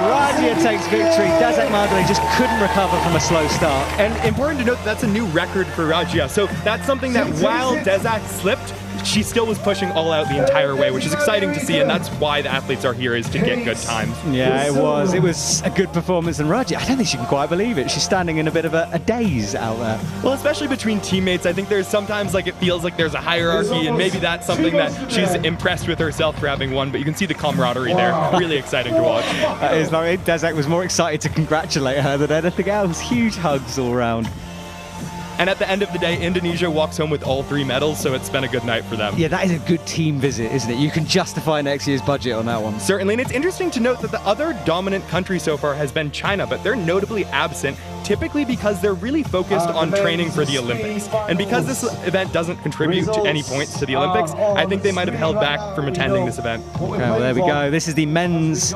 Raja takes victory. Dezak Madre just couldn't recover from a slow start. And important to note, that's a new record for Raja. So that's something that while Dezak slipped, she still was pushing all out the entire way, which is exciting to see, and that's why the athletes are here, is to get good times. Yeah, it was. It was a good performance, and Raja, I don't think she can quite believe it. She's standing in a bit of a daze out there. Well, especially between teammates, I think there's sometimes like it feels like there's a hierarchy, and maybe that's something that she's impressed with herself for having won, but you can see the camaraderie there. Really exciting to watch. That is, like, Dezak was more excited to congratulate her than anything else. Huge hugs all around. And at the end of the day, Indonesia walks home with all 3 medals, so it's been a good night for them. Yeah, that is a good team visit, isn't it? You can justify next year's budget on that one. Certainly, and it's interesting to note that the other dominant country so far has been China, but they're notably absent typically because they're really focused on training for the Olympics. And because this event doesn't contribute to any points to the Olympics, I think they might have held back from attending this event. Okay, well, there we go. This is the men's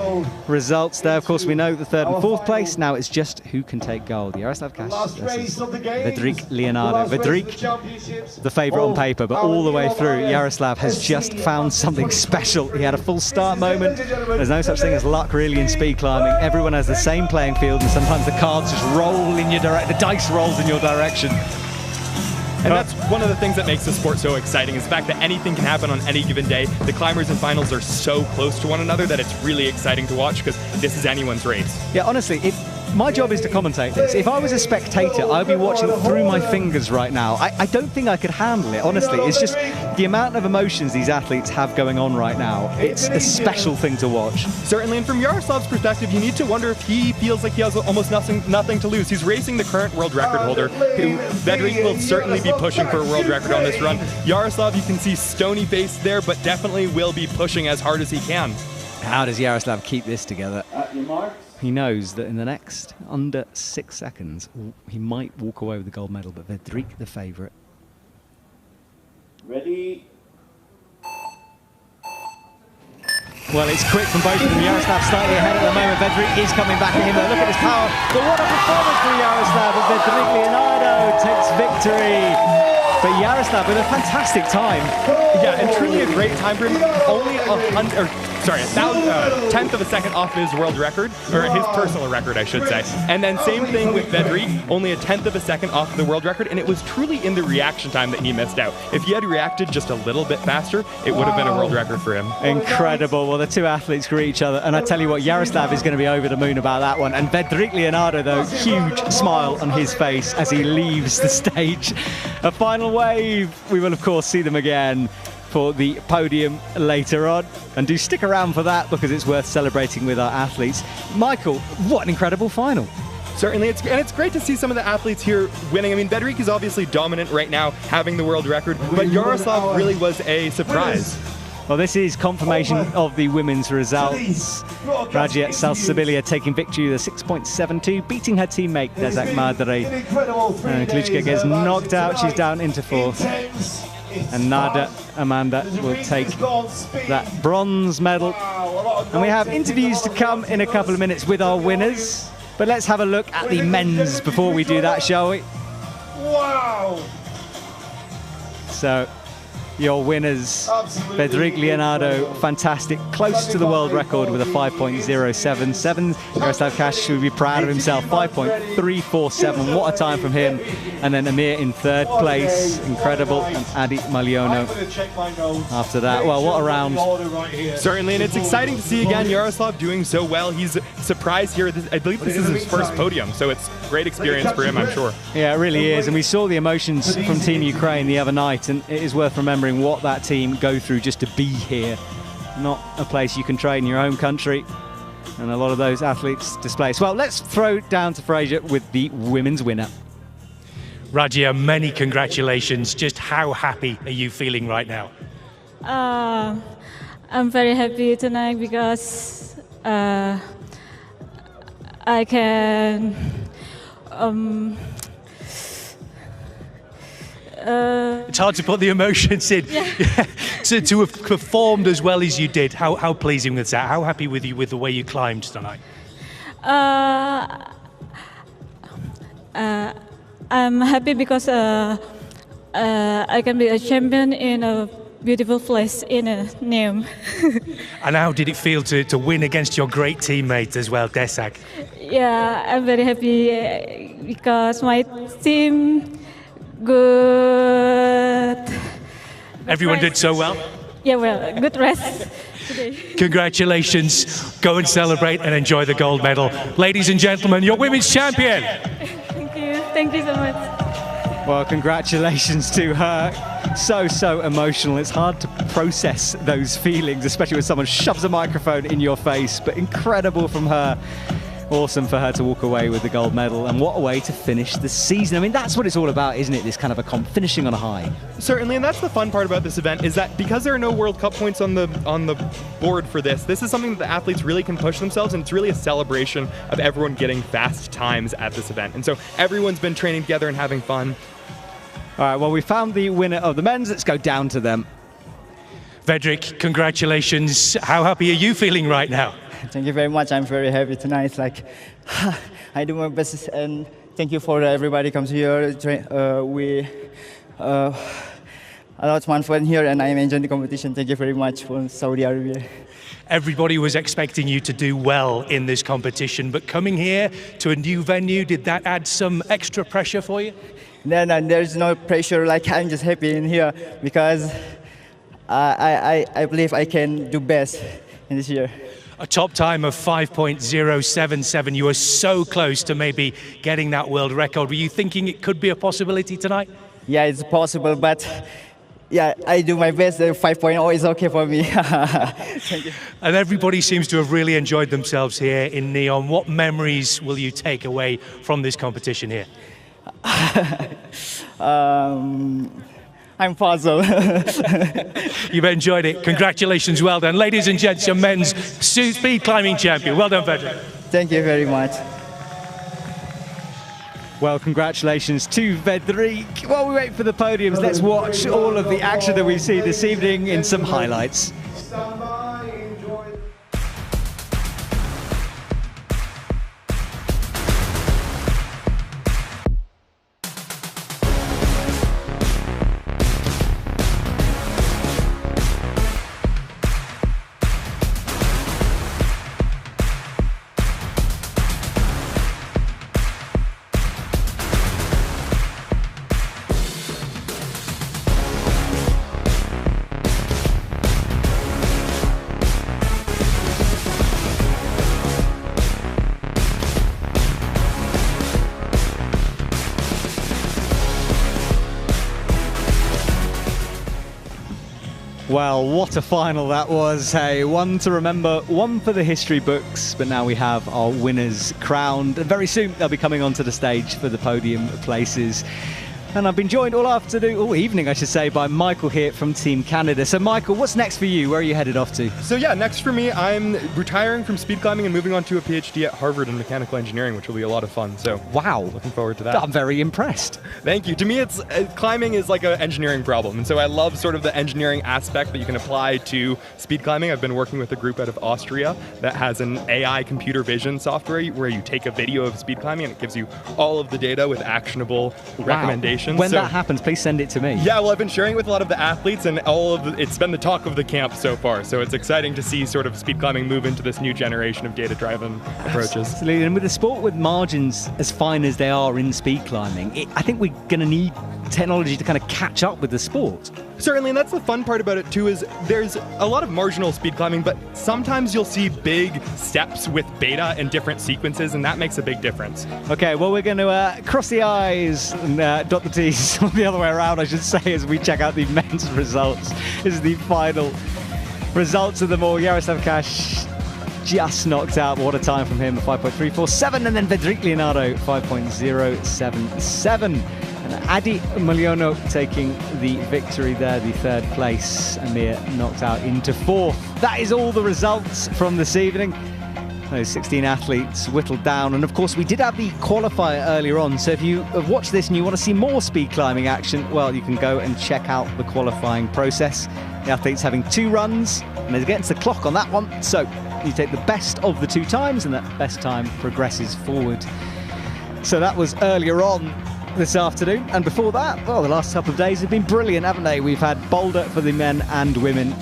results there. Of course, we know the third and fourth place. Now it's just who can take gold. Jaroslav Kaš versus Vedrik Leonardo. Vedrik, the favourite on paper, but all the way through, Jaroslav has just found something special. He had a full start moment. There's no such thing as luck really in speed climbing. Everyone has the same playing field, and sometimes the cards just roll in your direction, the dice rolls in your direction. And that's one of the things that makes the sport so exciting, is the fact that anything can happen on any given day. The climbers and finals are so close to one another that it's really exciting to watch, because this is anyone's race. Yeah, honestly, my job is to commentate this. If I was a spectator, I'd be watching through my fingers right now. I don't think I could handle it, honestly. It's just the amount of emotions these athletes have going on right now. It's a special thing to watch. Certainly, and from Yaroslav's perspective, you need to wonder if he feels like he has almost nothing to lose. He's racing the current world record holder, who Vedrik will certainly be pushing for a world record on this run. Jaroslav, you can see stony face there, but definitely will be pushing as hard as he can. How does Jaroslav keep this together? At your marks. He knows that in the next under 6 seconds, he might walk away with the gold medal, but Vedrik, the favourite. Ready. Well, it's quick from both of them. Jaroslav slightly ahead at the moment. Vedrik is coming back at him. Look at his power. But what a performance from Jaroslav. And Vedrik Leonardo takes victory. But Jaroslav with a fantastic time. Yeah, and truly a great time for him. Only a tenth of a second off his world record, or his personal record, I should say. And then same thing with Vedrik, only a tenth of a second off the world record, and it was truly in the reaction time that he missed out. If he had reacted just a little bit faster, it would have been a world record for him. Incredible. Well, the two athletes greet each other, and I tell you what, Jaroslav is going to be over the moon about that one. And Vedrik Leonardo, though, huge smile on his face as he leaves the stage. A final wave. We will, of course, see them again for the podium later on, and do stick around for that, because it's worth celebrating with our athletes. Michael, what an incredible final. Certainly, it's great to see some of the athletes here winning. I mean, Vedrik is obviously dominant right now, having the world record, but Jaroslav really was a surprise. Well, this is confirmation of the women's results. Rajia Salsabilia taking victory with a 6.72, beating her teammate Desak Madre. And Klička gets knocked out, she's down into fourth. And Nada Amanda will take that bronze medal. And we have interviews to come in a couple of minutes with our winners. But let's have a look at the men's before we do that, shall we? Wow! So, your winners, Vedrik Leonardo, fantastic, close to the world record with a 5.077. Jaroslav Kaš should be proud of himself, 5.347. What a time from him. And then Amir in third place, incredible, and Adi Maliono after that. Well, what a round. Certainly, and it's exciting to see again Jaroslav doing so well. He's surprised here. I believe this is his first podium, so it's a great experience for him, I'm sure. Yeah, it really is. And we saw the emotions from Team Ukraine the other night, and it is worth remembering what that team go through just to be here. Not a place you can train in your home country, and a lot of those athletes displaced. Well, let's throw down to Fraser with the women's winner. Rajia, many congratulations. Just how happy are you feeling right now? I'm very happy tonight because I can it's hard to put the emotions in. Yeah. to have performed as well as you did, how pleasing was that? How happy with you with the way you climbed tonight? I'm happy because I can be a champion in a beautiful place in NEOM. And how did it feel to win against your great teammate as well, Desak? Yeah, I'm very happy because my team good. Everyone did so well? Yeah, well, good rest today. Congratulations. Go and celebrate and enjoy the gold medal. Ladies and gentlemen, your women's champion. Thank you. Thank you so much. Well, congratulations to her. So emotional. It's hard to process those feelings, especially when someone shoves a microphone in your face, but incredible from her. Awesome for her to walk away with the gold medal, and what a way to finish the season. I mean, that's what it's all about, isn't it? This kind of a finishing on a high. Certainly, and that's the fun part about this event, is that because there are no World Cup points on the board for this is something that the athletes really can push themselves, and it's really a celebration of everyone getting fast times at this event. And so everyone's been training together and having fun. All right, well, we found the winner of the men's. Let's go down to them. Vedrik, congratulations. How happy are you feeling right now? Thank you very much. I'm very happy tonight. Like, I do my best, and thank you for everybody comes here. We a lot of fun here, and I'm enjoying the competition. Thank you very much for Saudi Arabia. Everybody was expecting you to do well in this competition, but coming here to a new venue, did that add some extra pressure for you? No, there's no pressure. Like, I'm just happy in here because I believe I can do best in this year. A top time of 5.077. You were so close to maybe getting that world record. Were you thinking it could be a possibility tonight? Yeah, it's possible, but yeah, I do my best. 5.0 is okay for me. Thank you. And everybody seems to have really enjoyed themselves here in NEOM. What memories will you take away from this competition here? I'm puzzled. You've enjoyed it. Congratulations, well done. Ladies and gents, your men's speed climbing champion. Well done, Vedrik. Thank you very much. Well, congratulations to Vedrik. While we wait for the podiums, let's watch all of the action that we see this evening in some highlights. Stand by, enjoy. Well, what a final that was. Hey, one to remember, one for the history books, but now we have our winners crowned. And very soon they'll be coming onto the stage for the podium places. And I've been joined all afternoon, all evening I should say, by Michael here from Team Canada. So Michael, what's next for you? Where are you headed off to? So yeah, next for me, I'm retiring from speed climbing and moving on to a PhD at Harvard in mechanical engineering, which will be a lot of fun. So wow, looking forward to that. I'm very impressed. Thank you. To me, it's climbing is like an engineering problem, and so I love sort of the engineering aspect that you can apply to speed climbing. I've been working with a group out of Austria that has an AI computer vision software where you take a video of speed climbing and it gives you all of the data with actionable recommendations. When that happens, please send it to me. Yeah, well, I've been sharing it with a lot of the athletes, and it's been the talk of the camp so far. So it's exciting to see sort of speed climbing move into this new generation of data-driven approaches. Absolutely, and with a sport with margins as fine as they are in speed climbing, I think we're going to need technology to kind of catch up with the sport. Certainly, and that's the fun part about it too, is there's a lot of marginal speed climbing, but sometimes you'll see big steps with beta in different sequences, and that makes a big difference. Okay, well, we're going to cross the I's and dot the T's, or the other way around, I should say, as we check out the men's results. This is the final results of them all. Yaroslav Kash just knocked out. What a time from him, 5.347, and then Vedrik Leonardo, 5.077. And Adi Mulyono taking the victory there, the third place. Amir knocked out into fourth. That is all the results from this evening. Those 16 athletes whittled down. And of course, we did have the qualifier earlier on. So if you have watched this and you want to see more speed climbing action, well, you can go and check out the qualifying process. The athletes having 2 runs, and they're against the clock on that one. So you take the best of the 2 times, and that best time progresses forward. So that was earlier on this afternoon, and before that, well, the last couple of days have been brilliant, haven't they? We've had Boulder for the men and women.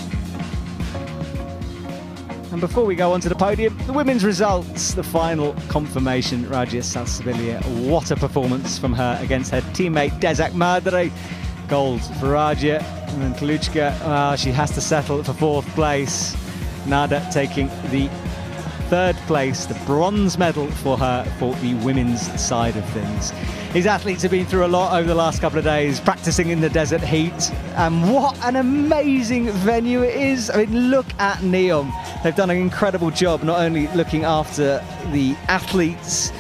And before we go on to the podium, the women's results, the final confirmation. Rajia Sansabilia, what a performance from her against her teammate Desak Madre. Gold for Rajia, and then Kaluchka, she has to settle for 4th place. Nada taking the third place, the bronze medal for her for the women's side of things. These athletes have been through a lot over the last couple of days, practicing in the desert heat, and what an amazing venue it is. I mean, look at NEOM. They've done an incredible job, not only looking after the athletes,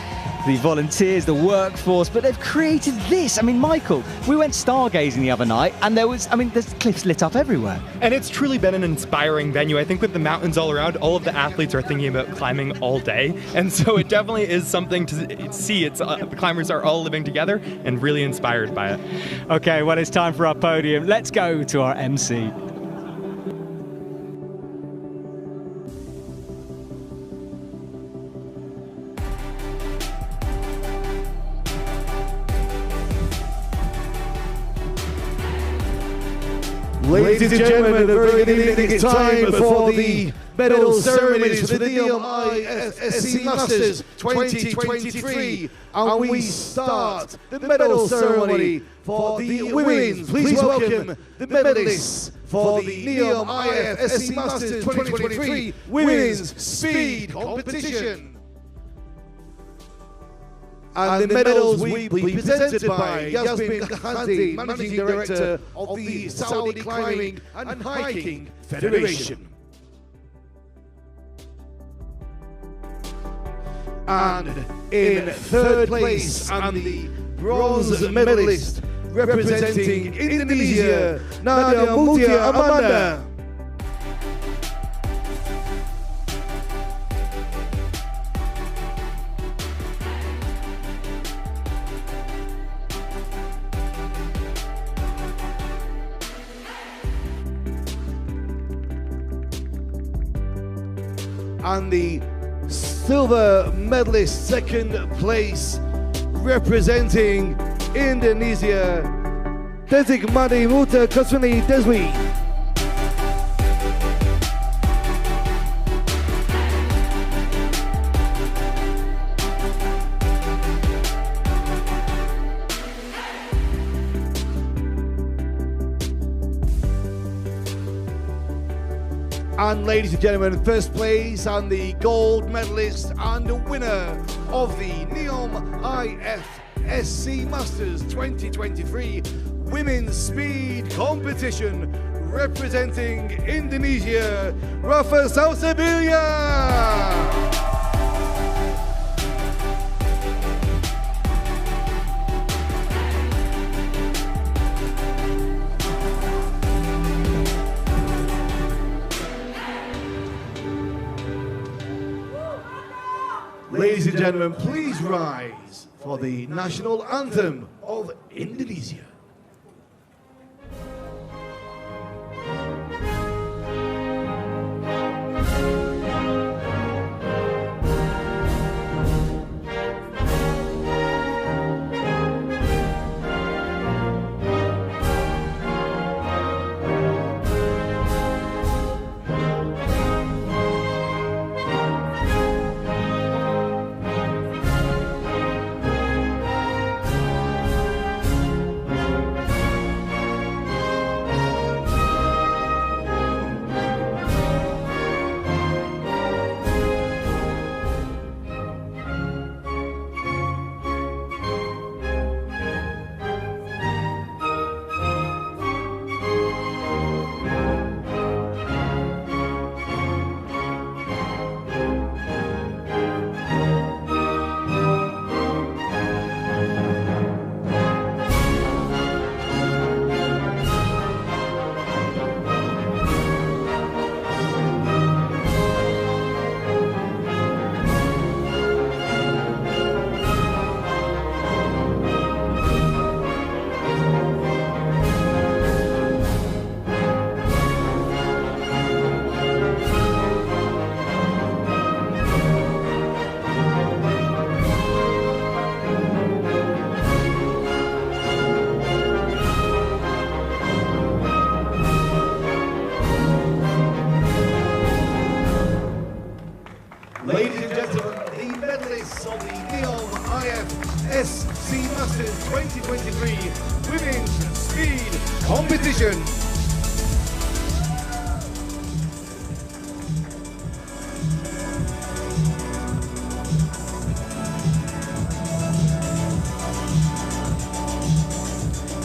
the volunteers, the workforce, but they've created this. I mean, Michael, we went stargazing the other night, and there's cliffs lit up everywhere. And it's truly been an inspiring venue. I think with the mountains all around, all of the athletes are thinking about climbing all day. And so it definitely is something to see. The climbers are all living together and really inspired by it. Okay, well, it's time for our podium. Let's go to our MC. Ladies and gentlemen, a very good evening. It's time for the medal ceremonies for the NEOM IFSC Masters 2023. And we start the medal ceremony for the women's. Please welcome the medalists for the NEOM IFSC Masters 2023 Women's Speed Competition. And the medals will be presented by Yasmin Khandi, Managing Director of the Saudi Climbing and Hiking Federation. And in third place, and the bronze medalist representing Indonesia, Nadia Mutia Amanda. And the silver medalist, second place, representing Indonesia, Desik Madi Muta Kasuni Deswi. And ladies and gentlemen, first place and the gold medalist and the winner of the NEOM IFSC Masters 2023 Women's Speed Competition, representing Indonesia, Rafa Salsabilia. Ladies and gentlemen, please rise for the national anthem of Indonesia. Ladies and gentlemen, the medalists of the NEOM IFSC Masters 2023 Women's Speed Competition.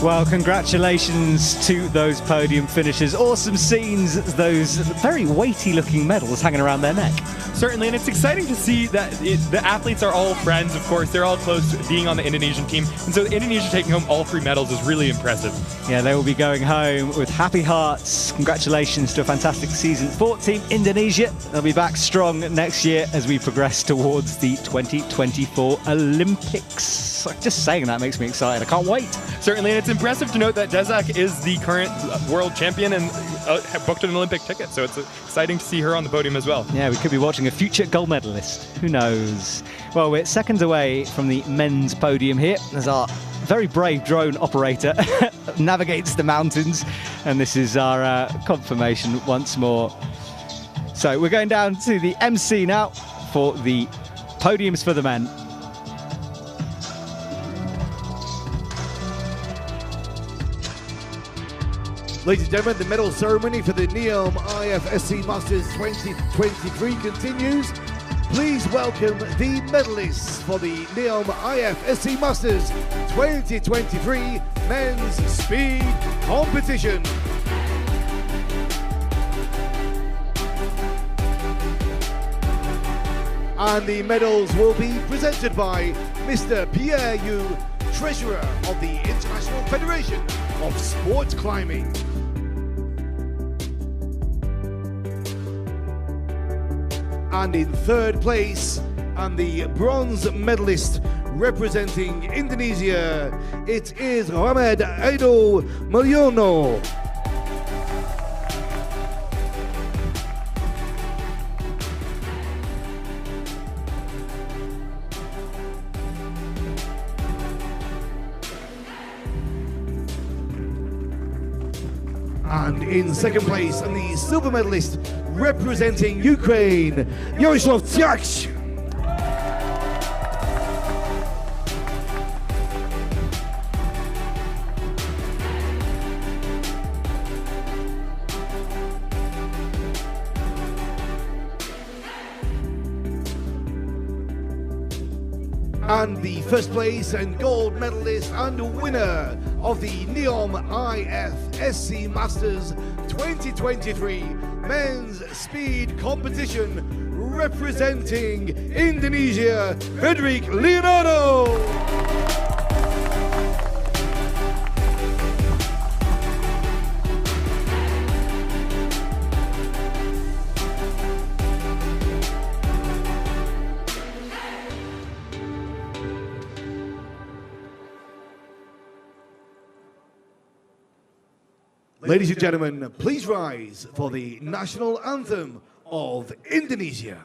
Well, congratulations to those podium finishers. Awesome scenes, those very weighty looking medals hanging around their neck. Certainly, and it's exciting to see that the athletes are all friends, of course. They're all close to being on the Indonesian team. And so Indonesia taking home all 3 medals is really impressive. Yeah, they will be going home with happy hearts. Congratulations to a fantastic season for Team Indonesia. They'll be back strong next year as we progress towards the 2024 Olympics. Just saying that makes me excited. I can't wait. Certainly, and it's impressive to note that Dezak is the current world champion and booked an Olympic ticket, so it's exciting to see her on the podium as well. Yeah, we could be watching a future gold medalist. Who knows? Well, we're seconds away from the men's podium here as our very brave drone operator navigates the mountains, and this is our confirmation once more. So we're going down to the MC now for the podiums for the men. Ladies and gentlemen, the medal ceremony for the NEOM IFSC Masters 2023 continues. Please welcome the medalists for the NEOM IFSC Masters 2023 Men's Speed Competition. And the medals will be presented by Mr. Pierre Yu, Treasurer of the International Federation of Sport Climbing. And in third place, and the bronze medalist representing Indonesia, it is Mohamed Aido Mulyono. And in second place, and the silver medalist representing Ukraine, Yaroslav Tsiak. And the first place and gold medalist and winner of the NEOM IFSC Masters 2023 Men's Speed Competition representing Indonesia, Frederick Leonardo. Ladies and gentlemen, please rise for the national anthem of Indonesia.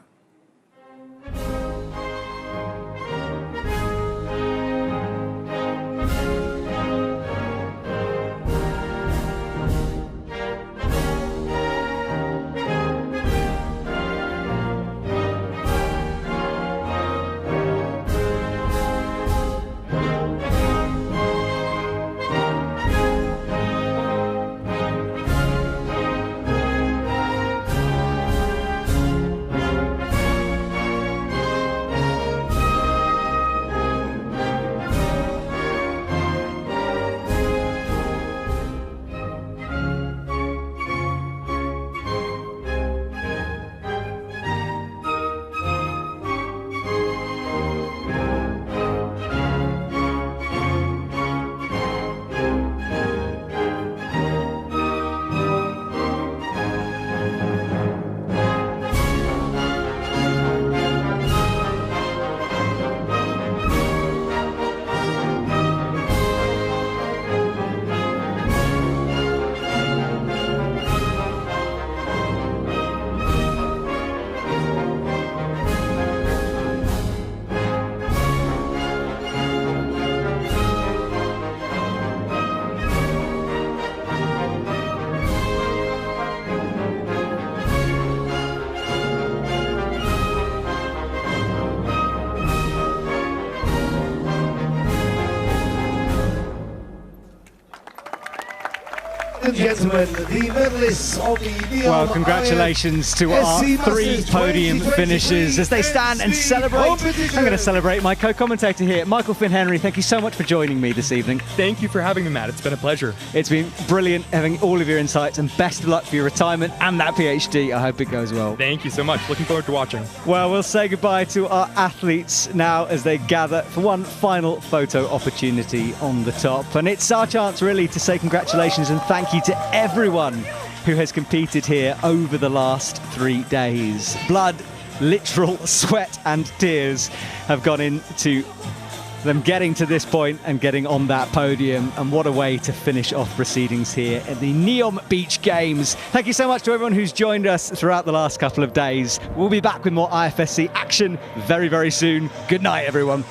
and gentlemen, the medalists of the NEOM Well, congratulations to our three podium finishers as they stand and celebrate. I'm going to celebrate my co-commentator here, Michael Finn Henry. Thank you so much for joining me this evening. Thank you for having me, Matt. It's been a pleasure. It's been brilliant having all of your insights, and best of luck for your retirement and that PhD. I hope it goes well. Thank you so much. Looking forward to watching. Well, we'll say goodbye to our athletes now as they gather for one final photo opportunity on the top. And it's our chance really to say congratulations and thank you to everyone who has competed here over the last 3 days. Blood, literal sweat and tears have gone into them getting to this point and getting on that podium, and what a way to finish off proceedings here at the NEOM Beach Games. Thank you so much to everyone who's joined us throughout the last couple of days. We'll be back with more IFSC action very, very soon. Good night, everyone.